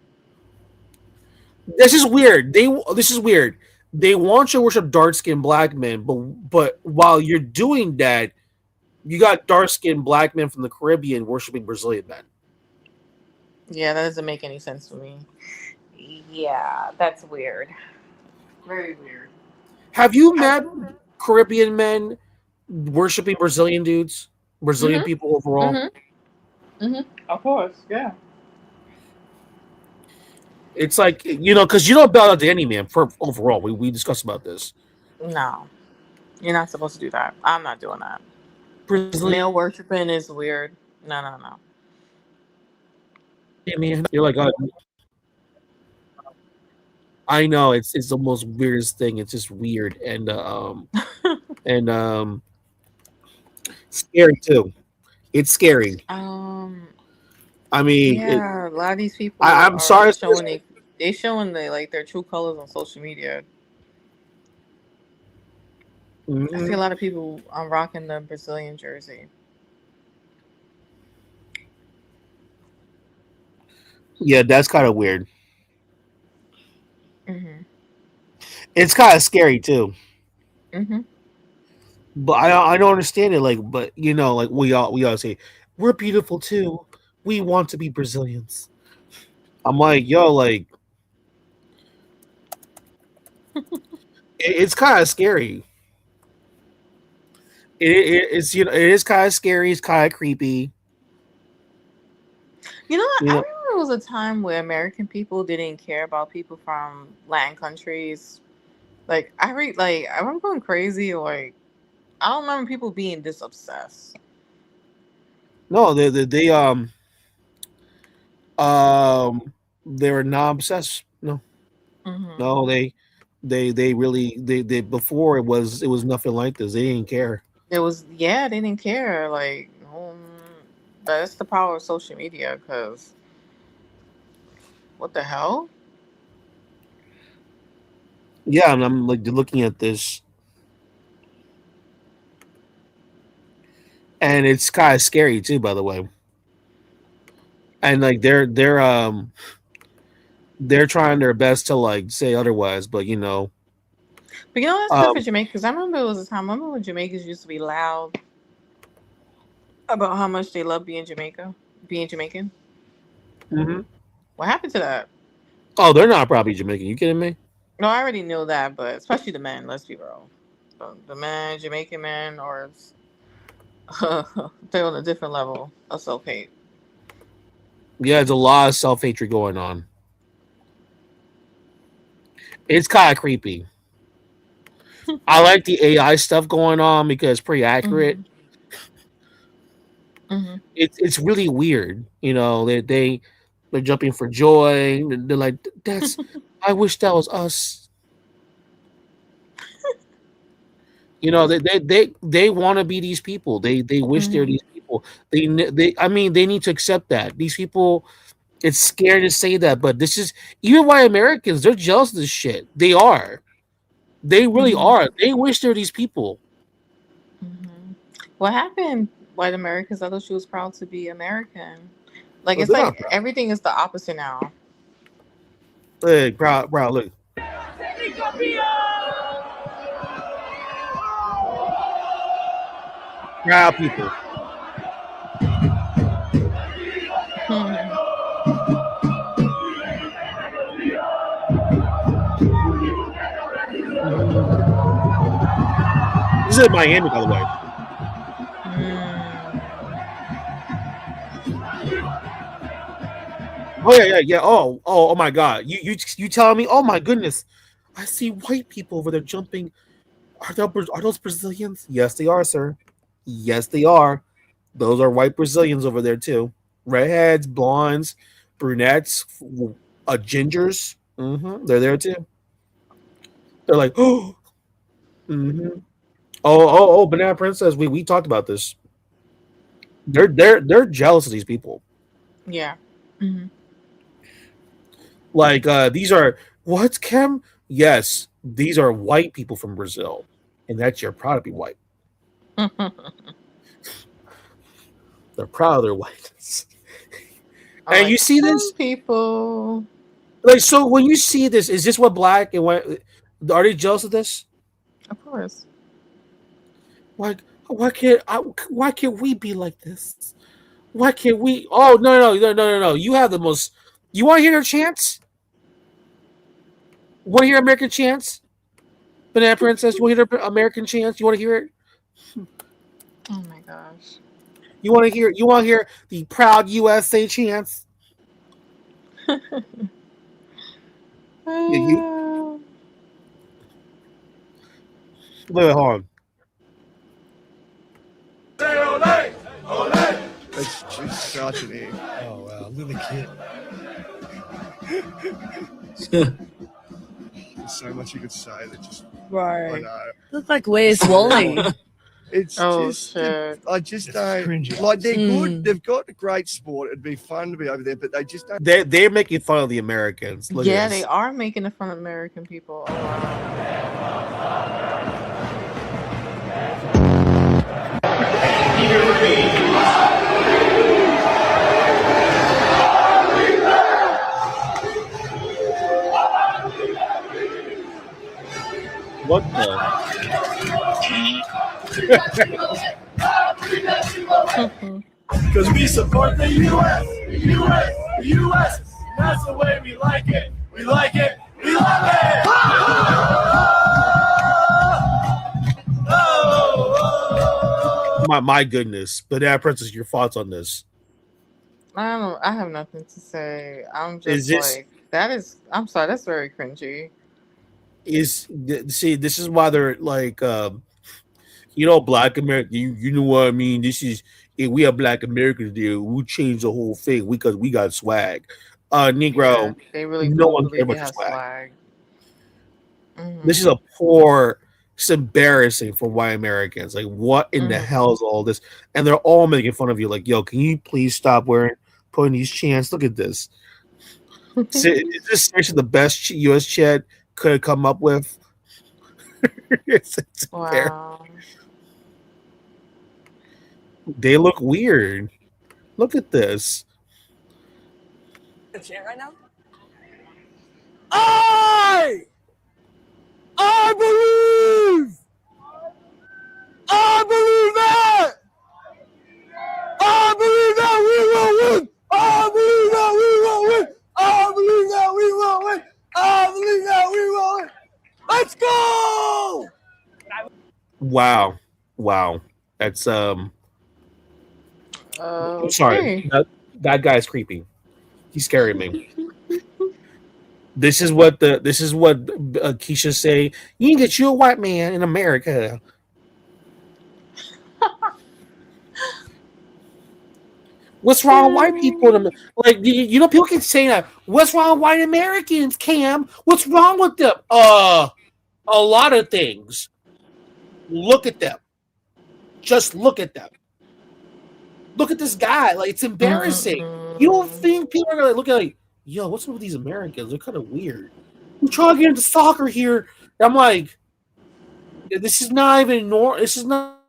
This is weird. This is weird. They want you to worship dark skinned black men, but while you're doing that, you got dark skinned black men from the Caribbean worshiping Brazilian men.
Yeah, that doesn't make any sense to me. Yeah, that's weird. Very weird.
Have you met Caribbean men worshiping Brazilian dudes? Brazilian
Mhm.
people overall?
Mhm. Mhm. Of course. Yeah.
It's like, because you don't bow out to any man for overall. We discussed about this.
No, you're not supposed to do that. I'm not doing that.
Brazilian
Male worshiping is weird. No, no, no.
man, you're like, oh, I know it's the most weirdest thing. It's just weird and scary too. It's scary.
Um.
I mean,
Yeah, a lot of these people
I'm
are
sorry.
showing their true colors on social media. I see a lot of people rocking the Brazilian jersey.
Yeah, that's kind of weird.
Mhm.
It's kind of scary too.
Mhm.
But I don't understand it. Like, but like we all say, we're beautiful too. We want to be Brazilians. I'm like, yo, like it's kind of scary. It is kind of scary. It's kind of creepy.
You know what?
You
I
know,
remember it was a time where American people didn't care about people from Latin countries. I remember going crazy. Like I don't remember people being this obsessed.
no, they um they were not obsessed. No,
Mm-hmm.
No, they really they before it was nothing like this. They didn't care.
It was, yeah, they didn't care. Like, that's the power of social media. Because what the hell?
Yeah, and I'm like looking at this, and it's kind of scary too. By the way, and like they're trying their best to like say otherwise, but
But that's good for
um,
Jamaica. Because I remember it was a time. I remember when Jamaicans used to be loud about how much they love being Jamaican.
mhm.
What happened to that?
Oh, they're not probably Jamaican. You kidding me?
No, I already knew that, but especially the men. Let's be real. The men, Jamaican men, or they're on a different level of self hate.
Yeah, there's a lot of self hatred going on. It's kind of creepy. I like the AI stuff going on because it's pretty accurate.
Mm-hmm. Mm-hmm.
It's really weird. They're jumping for joy. They're like, that's. I wish that was us. They want to be these people. They wish they're
Mm-hmm.
these people. I mean they need to accept that these people. It's scary to say that, but this is even why Americans they're jealous of this shit. They are. They really
Mm-hmm.
are. They wish they're these people.
Mm-hmm. What happened? White Americans? I thought she was proud to be American. Like
But
it's
they're
like
not proud.
everything is the opposite now.
Hey, proud. Look, proud people.
Mm-hmm.
This is in Miami, by the way. Oh yeah. Oh my God. You telling me? Oh my goodness. I see white people over there jumping. Are those Brazilians? Yes, they are, sir. Yes, they are. Those are white Brazilians over there too. Redheads, blondes, brunettes, gingers. They're there too. They're like, oh, Banana Princess. We talked about this. They're jealous of these people.
Yeah. Mm-hmm.
Like these are what's Kim? Yes, these are white people from Brazil, and that's you're proud to be white. They're proud of their whiteness.
I'm
And
like
you see
some
this,
people.
like, so when you see this, is this what black and white are they jealous of this?
Of course.
Like, why can't we be like this? Why can't we? Oh no! You have the most. You want to hear their chants? Want to hear American chants? Banana Princess, you want to hear the American chants? You want to hear it?
Oh my gosh.
You want to hear? You want to hear the proud USA chants? You look, hold on.
It's such an egg. Oh wow, look at the kid. There's so much you could say that just I know.
Looks like way swollen.
It's just
shit.
I just
It's
don't
cringy.
like they're good. They've got a great sport. It'd be fun to be over there, but they just don't.
They're making fun of the Americans. Look
Yeah,
at
they
this.
are making it fun of American people. Oh, wow.
What the?
Because we support the U.S., the U.S., the U.S. That's the way we like it. We like it. We love it.
My goodness, Banana Princess, your thoughts on this?
I have nothing to say. I'm
Is
just
this
like that is. I'm sorry. That's very cringy.
see? This is why they're like, Black America. You know what I mean? This is if we have Black Americans there, we change the whole thing because we got swag.
Yeah,
Negro,
they really
no
do
one cares
believe they
about your
have
swag.
swag.
This is a poor. It's embarrassing for white Americans. Like, what in the hell is all this? And they're all making fun of you. Like, yo, can you please stop putting these chants? Look at this. Is this seriously the best U.S. chant could have come up with? it's
Wow.
They look weird. Look at this.
Chant right now?
I believe that we will win. I believe that we will win. I believe that we will win. I believe that we will win. Let's go.
Wow. That's I'm sorry. That guy's creepy. He's scaring me. This is what Keisha say. You can get you a white man in America. What's wrong with white people? Like, people keep saying that. What's wrong with white Americans, Cam? What's wrong with them? A lot of things. Look at them. Just look at them. Look at this guy. Like, it's embarrassing. You don't think people are gonna look at like, yo, what's up with these Americans? They're kind of weird. I'm trying to get into soccer here. And I'm like, this is not even This is not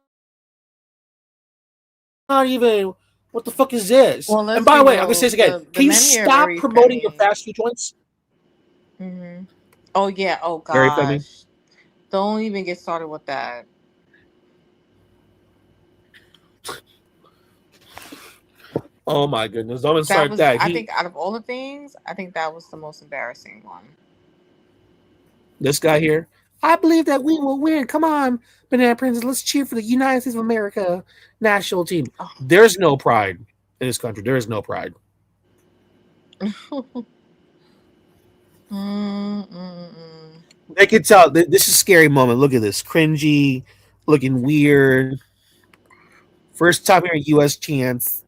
even. What the fuck is this?
Well,
and by the way, I'm gonna say this again. Can you stop promoting your fast food joints?
Oh yeah. Oh gosh. Don't even get started with that.
Oh my goodness! Don't start that.
I think out of all the things, I think that was the most embarrassing one.
This guy here. I believe that we will win. Come on, Banana Princess. Let's cheer for the United States of America national team. Oh. There's no pride in this country. There is no pride. They can tell. This is a scary moment. Look at this. Cringy, looking weird. First time hearing U.S. chants.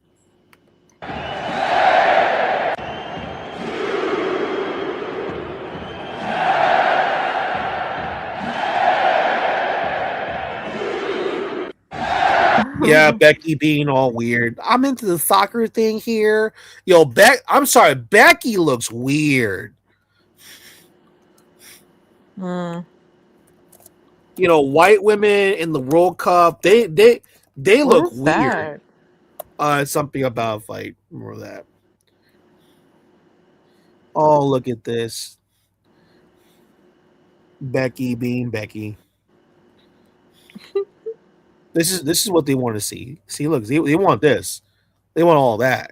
Yeah, Becky being all weird. I'm into the soccer thing here. Yo, I'm sorry, Becky looks weird. You know, white women in the World Cup, they look weird. Something about a fight. More of that. Oh, look at this. Becky being Becky. This is what they want to see. See, look, they want this. They want all that.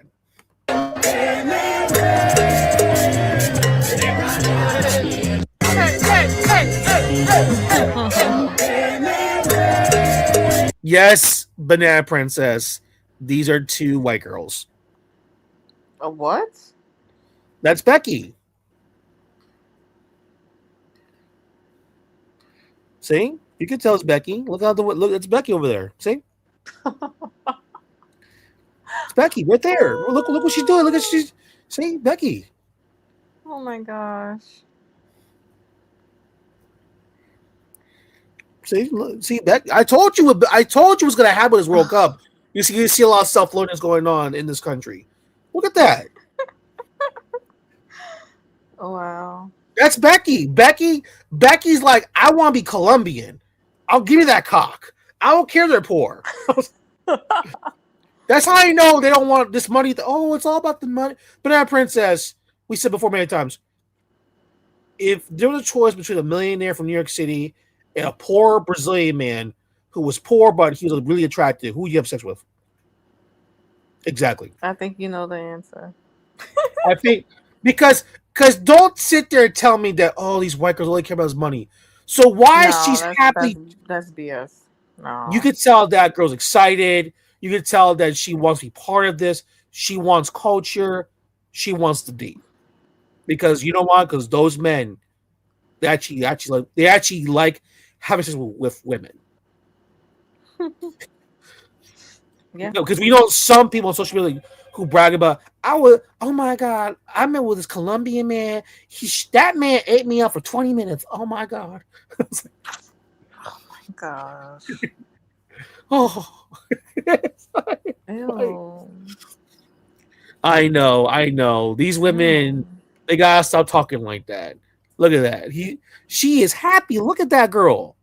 Yes, Banana Princess. These are two white girls.
A what?
That's Becky. See? You can tell it's Becky. Look, it's Becky over there. See? It's Becky right there. Look what she's doing. Look at see, Becky.
Oh my gosh.
See, Becky. I told you what's gonna happen with this World Cup. You see a lot of self-loathing going on in this country. Look at that.
Oh wow.
That's Becky. Becky's like, I want to be Colombian. I'll give you that cock. I don't care they're poor. That's how I know they don't want this money. Oh, it's all about the money. Banana Princess, we said before many times, if there was a choice between a millionaire from New York City and a poor Brazilian man who was poor but he was really attractive, who would you have sex with? Exactly.
I think you know the answer.
I think because don't sit there and tell me that these white girls only care about his money. So why is she happy?
That's BS. No.
You could tell that girl's excited. You could tell that she wants to be part of this. She wants culture. She wants to date. Because you know why? Because those men, they actually like having sex with women.
Yeah.
Because we know some people on social media, who brag about oh my god, I met with this Colombian man. That man ate me up for 20 minutes. Oh my god.
Gosh.
Oh.
Ew.
I know. These women, they gotta stop talking like that. Look at that. She is happy. Look at that girl.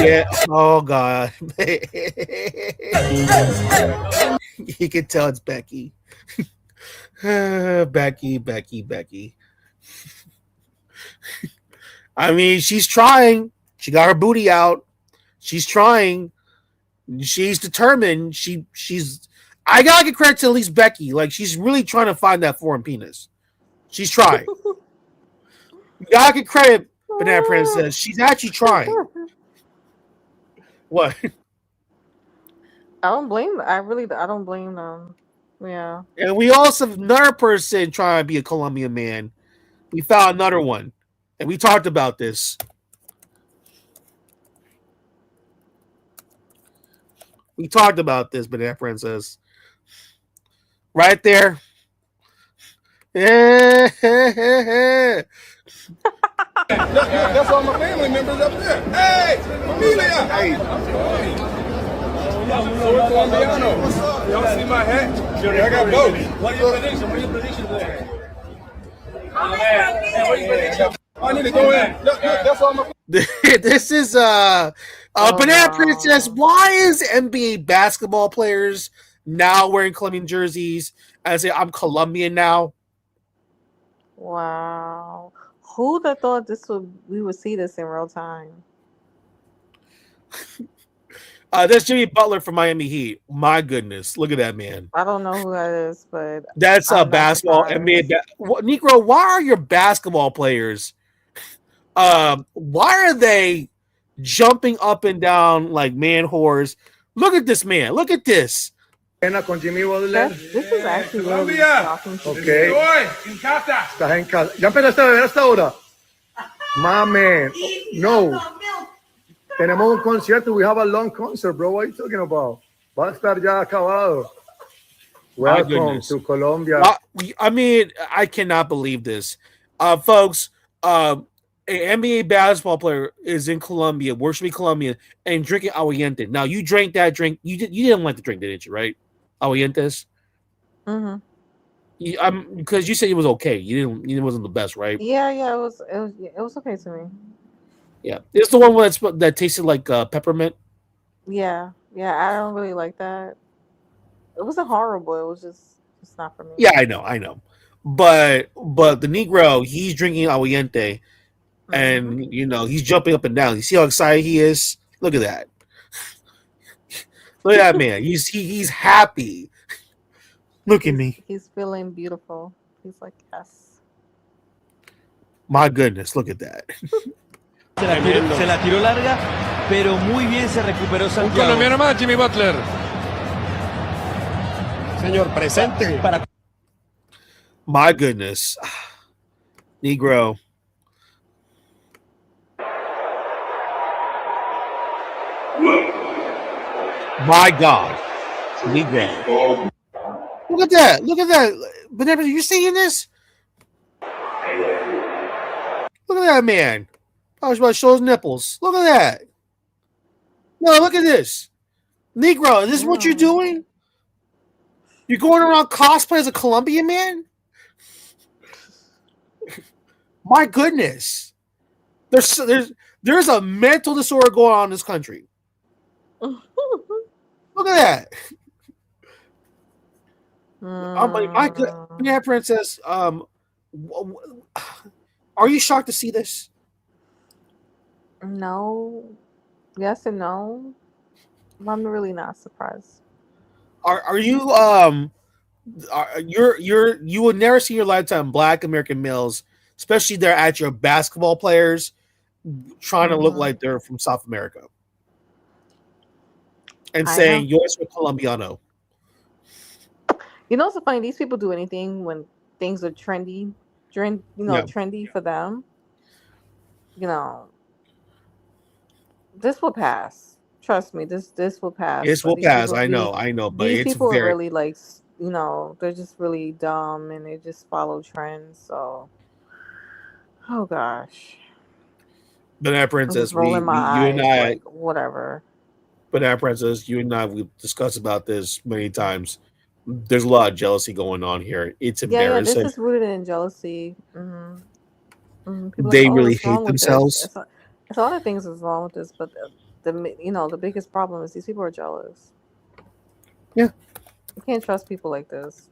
Yeah. Oh God. You can tell it's Becky. Becky. I mean, she's trying. She got her booty out. She's trying. She's determined. She's. I gotta give credit to at least Becky. Like she's really trying to find that foreign penis. She's trying. You gotta give credit, Banana Princess. She's actually trying. What?
I don't blame. I don't blame them. Yeah.
And we also have another person trying to be a Colombian man. We found another one, and we talked about this. We talked about this, Banana Princess. Right there. Yeah.
That's all my family members up there. Hey, Amelia. Hey. Colombiano. What's up? Y'all see my hat? I got both. What are your predictions there? I need to go in. That's all my.
This is Banana Princess. Why is NBA basketball players now wearing Colombian jerseys? I say I'm Colombian now.
Wow. Who'd have thought we would see this in real time?
That's Jimmy Butler from Miami Heat. My goodness, look at that man.
I don't know who that is, but
that's a basketball NBA. Negro, why are your basketball players? Why are they jumping up and down like man whores? Look at this man. Look at this.
Con Jimmy Butler.
This is actually really shocking to me.
Estás en casa. ¿Ya empezaste a beber hasta ahora? Mame. No. Tenemos un concierto. We have a long concert, bro. What are you talking about? Va a estar ya acabado. Welcome to Colombia.
I mean, I cannot believe this. Folks, an NBA basketball player is in Colombia, worshiping Colombia, and drinking aguardiente. Now, you drank that drink. You didn't like the drink, didn't you, right? Aguardientes?
Mm-hmm.
Because you said it was okay. It wasn't the best, right?
Yeah, it was okay to me.
Yeah, it's the one that tasted like peppermint.
Yeah, I don't really like that. It wasn't horrible. It was just not for me.
Yeah, I know. But the Negro, he's drinking aguardiente, and he's jumping up and down. You see how excited he is? Look at that. Look at that man. He's happy. Look at me.
He's feeling beautiful. He's like, yes.
My goodness, look at that.
Se la tiró larga, pero muy bien se recuperó Santiago.
Un colombiano más, Jimmy Butler. Señor, presente.
My goodness. Negro. My God. Negro. Look at that. But are you seeing this? Look at that man. I was about to show his nipples. Look at that. No, look at this. Negro, is this what you're doing? You're going around cosplay as a Colombian man? My goodness. There's a mental disorder going on in this country. Look at that. My good Princess, are you shocked to see this?
No. Yes and no. I'm really not surprised.
Are you you would never see in your lifetime Black American males, especially they're at your basketball players, trying to look like they're from South America and saying yours for Colombiano.
You know, it's funny. These people do anything when things are trendy, trendy for them. This will pass. Trust me, this will pass.
This
But
will pass. I know, but
these
it's
people are
very
really like they're just really dumb and they just follow trends. So, oh gosh,
Banana
I'm just
Princess.
rolling my
You and
eyes
I,
like whatever.
Banana Princess. You and I, we've discussed about this many times. There's a lot of jealousy going on here. It's
Yeah, this
embarrassing.
is rooted in jealousy. People are like,
They
"Oh,
really
what's
hate
wrong with this?"
themselves.
It's a lot of things is wrong with this, but the biggest problem is these people are jealous.
Yeah,
You can't trust people like this.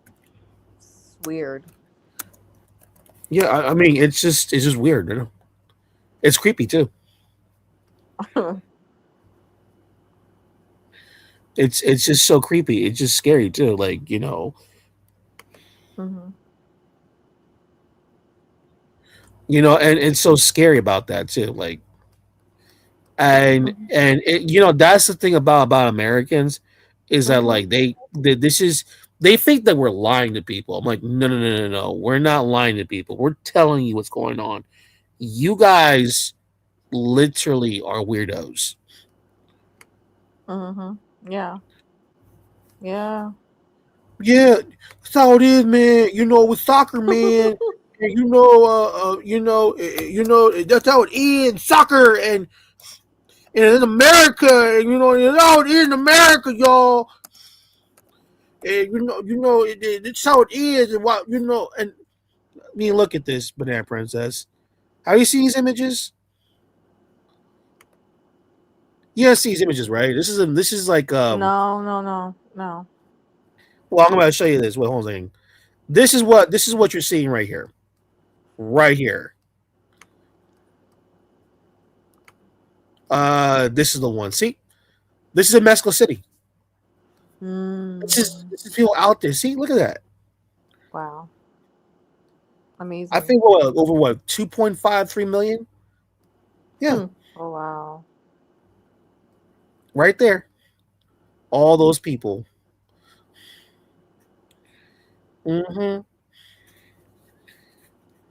It's weird.
yeah. I mean, it's just weird. You know, it's creepy too. It's just so creepy. It's just scary too. Like
hmm
and it's so scary about that too. Like, and that's the thing about Americans is that
hmm
like they think that we're lying to people. I'm like, no, no, no, no, no. We're not lying to people. We're telling you what's going on. You guys literally are weirdos.
hmm Yeah. Yeah.
Yeah, that's how it is, man. With soccer, man. And that's how it is. Soccer and in America, that's how it is in America, y'all. And it's how it is, and and I mean, look at this, Banana Princess. Have you seen these images? You see these images, right? This is like
No, no, no, no.
well, I'm gonna show you this. Wait, hold on a second. This is what you're seeing right here. Right here. This is the one. See? This is in Mexico City. This is people out there. See, look at that.
Wow.
I
Amazing.
think over what 2.53 million. Yeah,
Oh wow.
right there. All those people. Mm-hmm.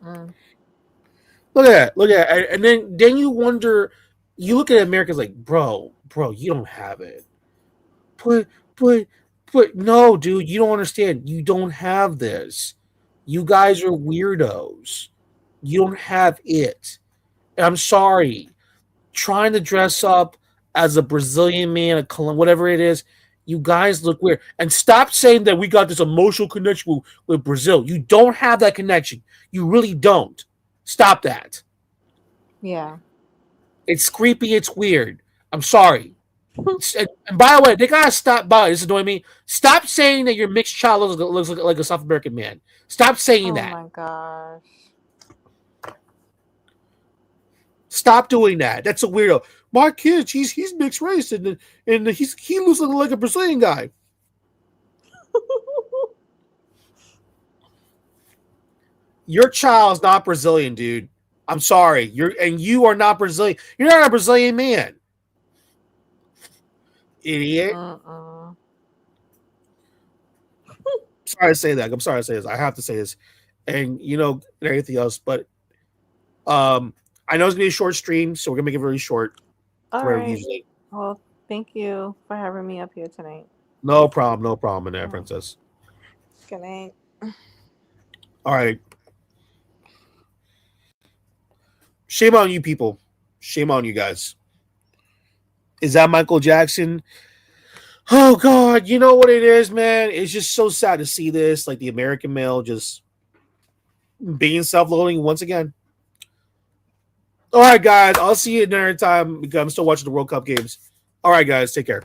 Mm.
Look at that. Look at that. And then you wonder. You look at Americans like, bro, you don't have it. But but but no, dude, you don't understand. You don't have this. You guys are weirdos. You don't have it. And I'm sorry. Trying to dress up as a Brazilian man, a Colombian, whatever it is, you guys look weird. And stop saying that we got this emotional connection with Brazil. You don't have that connection. You really don't. Stop that.
Yeah.
It's creepy. It's weird. I'm sorry. And by the way, they gotta stop by. This is annoying me. Stop saying that your mixed child looks like a South American man. Stop saying
Oh
that.
my gosh.
Stop doing that. That's a weirdo. My kid, he's mixed race, and he looks like a Brazilian guy. Your child's not Brazilian, dude. I'm sorry. You are not Brazilian. You're not a Brazilian man. Idiot. Sorry to say that. I'm sorry to say this. I have to say this. And everything else, but I know it's gonna be a short stream, so we're gonna make it very short.
All
Where
right.
usually.
Well, thank you for having me up here tonight.
No problem, Banana Princess.
Good night.
All right. Shame on you people. Shame on you guys. Is that Michael Jackson? Oh God, you know what it is, man. It's just so sad to see this, like the American male just being self-loathing once again. All right, guys. I'll see you another time because I'm still watching the World Cup games. All right, guys. Take care.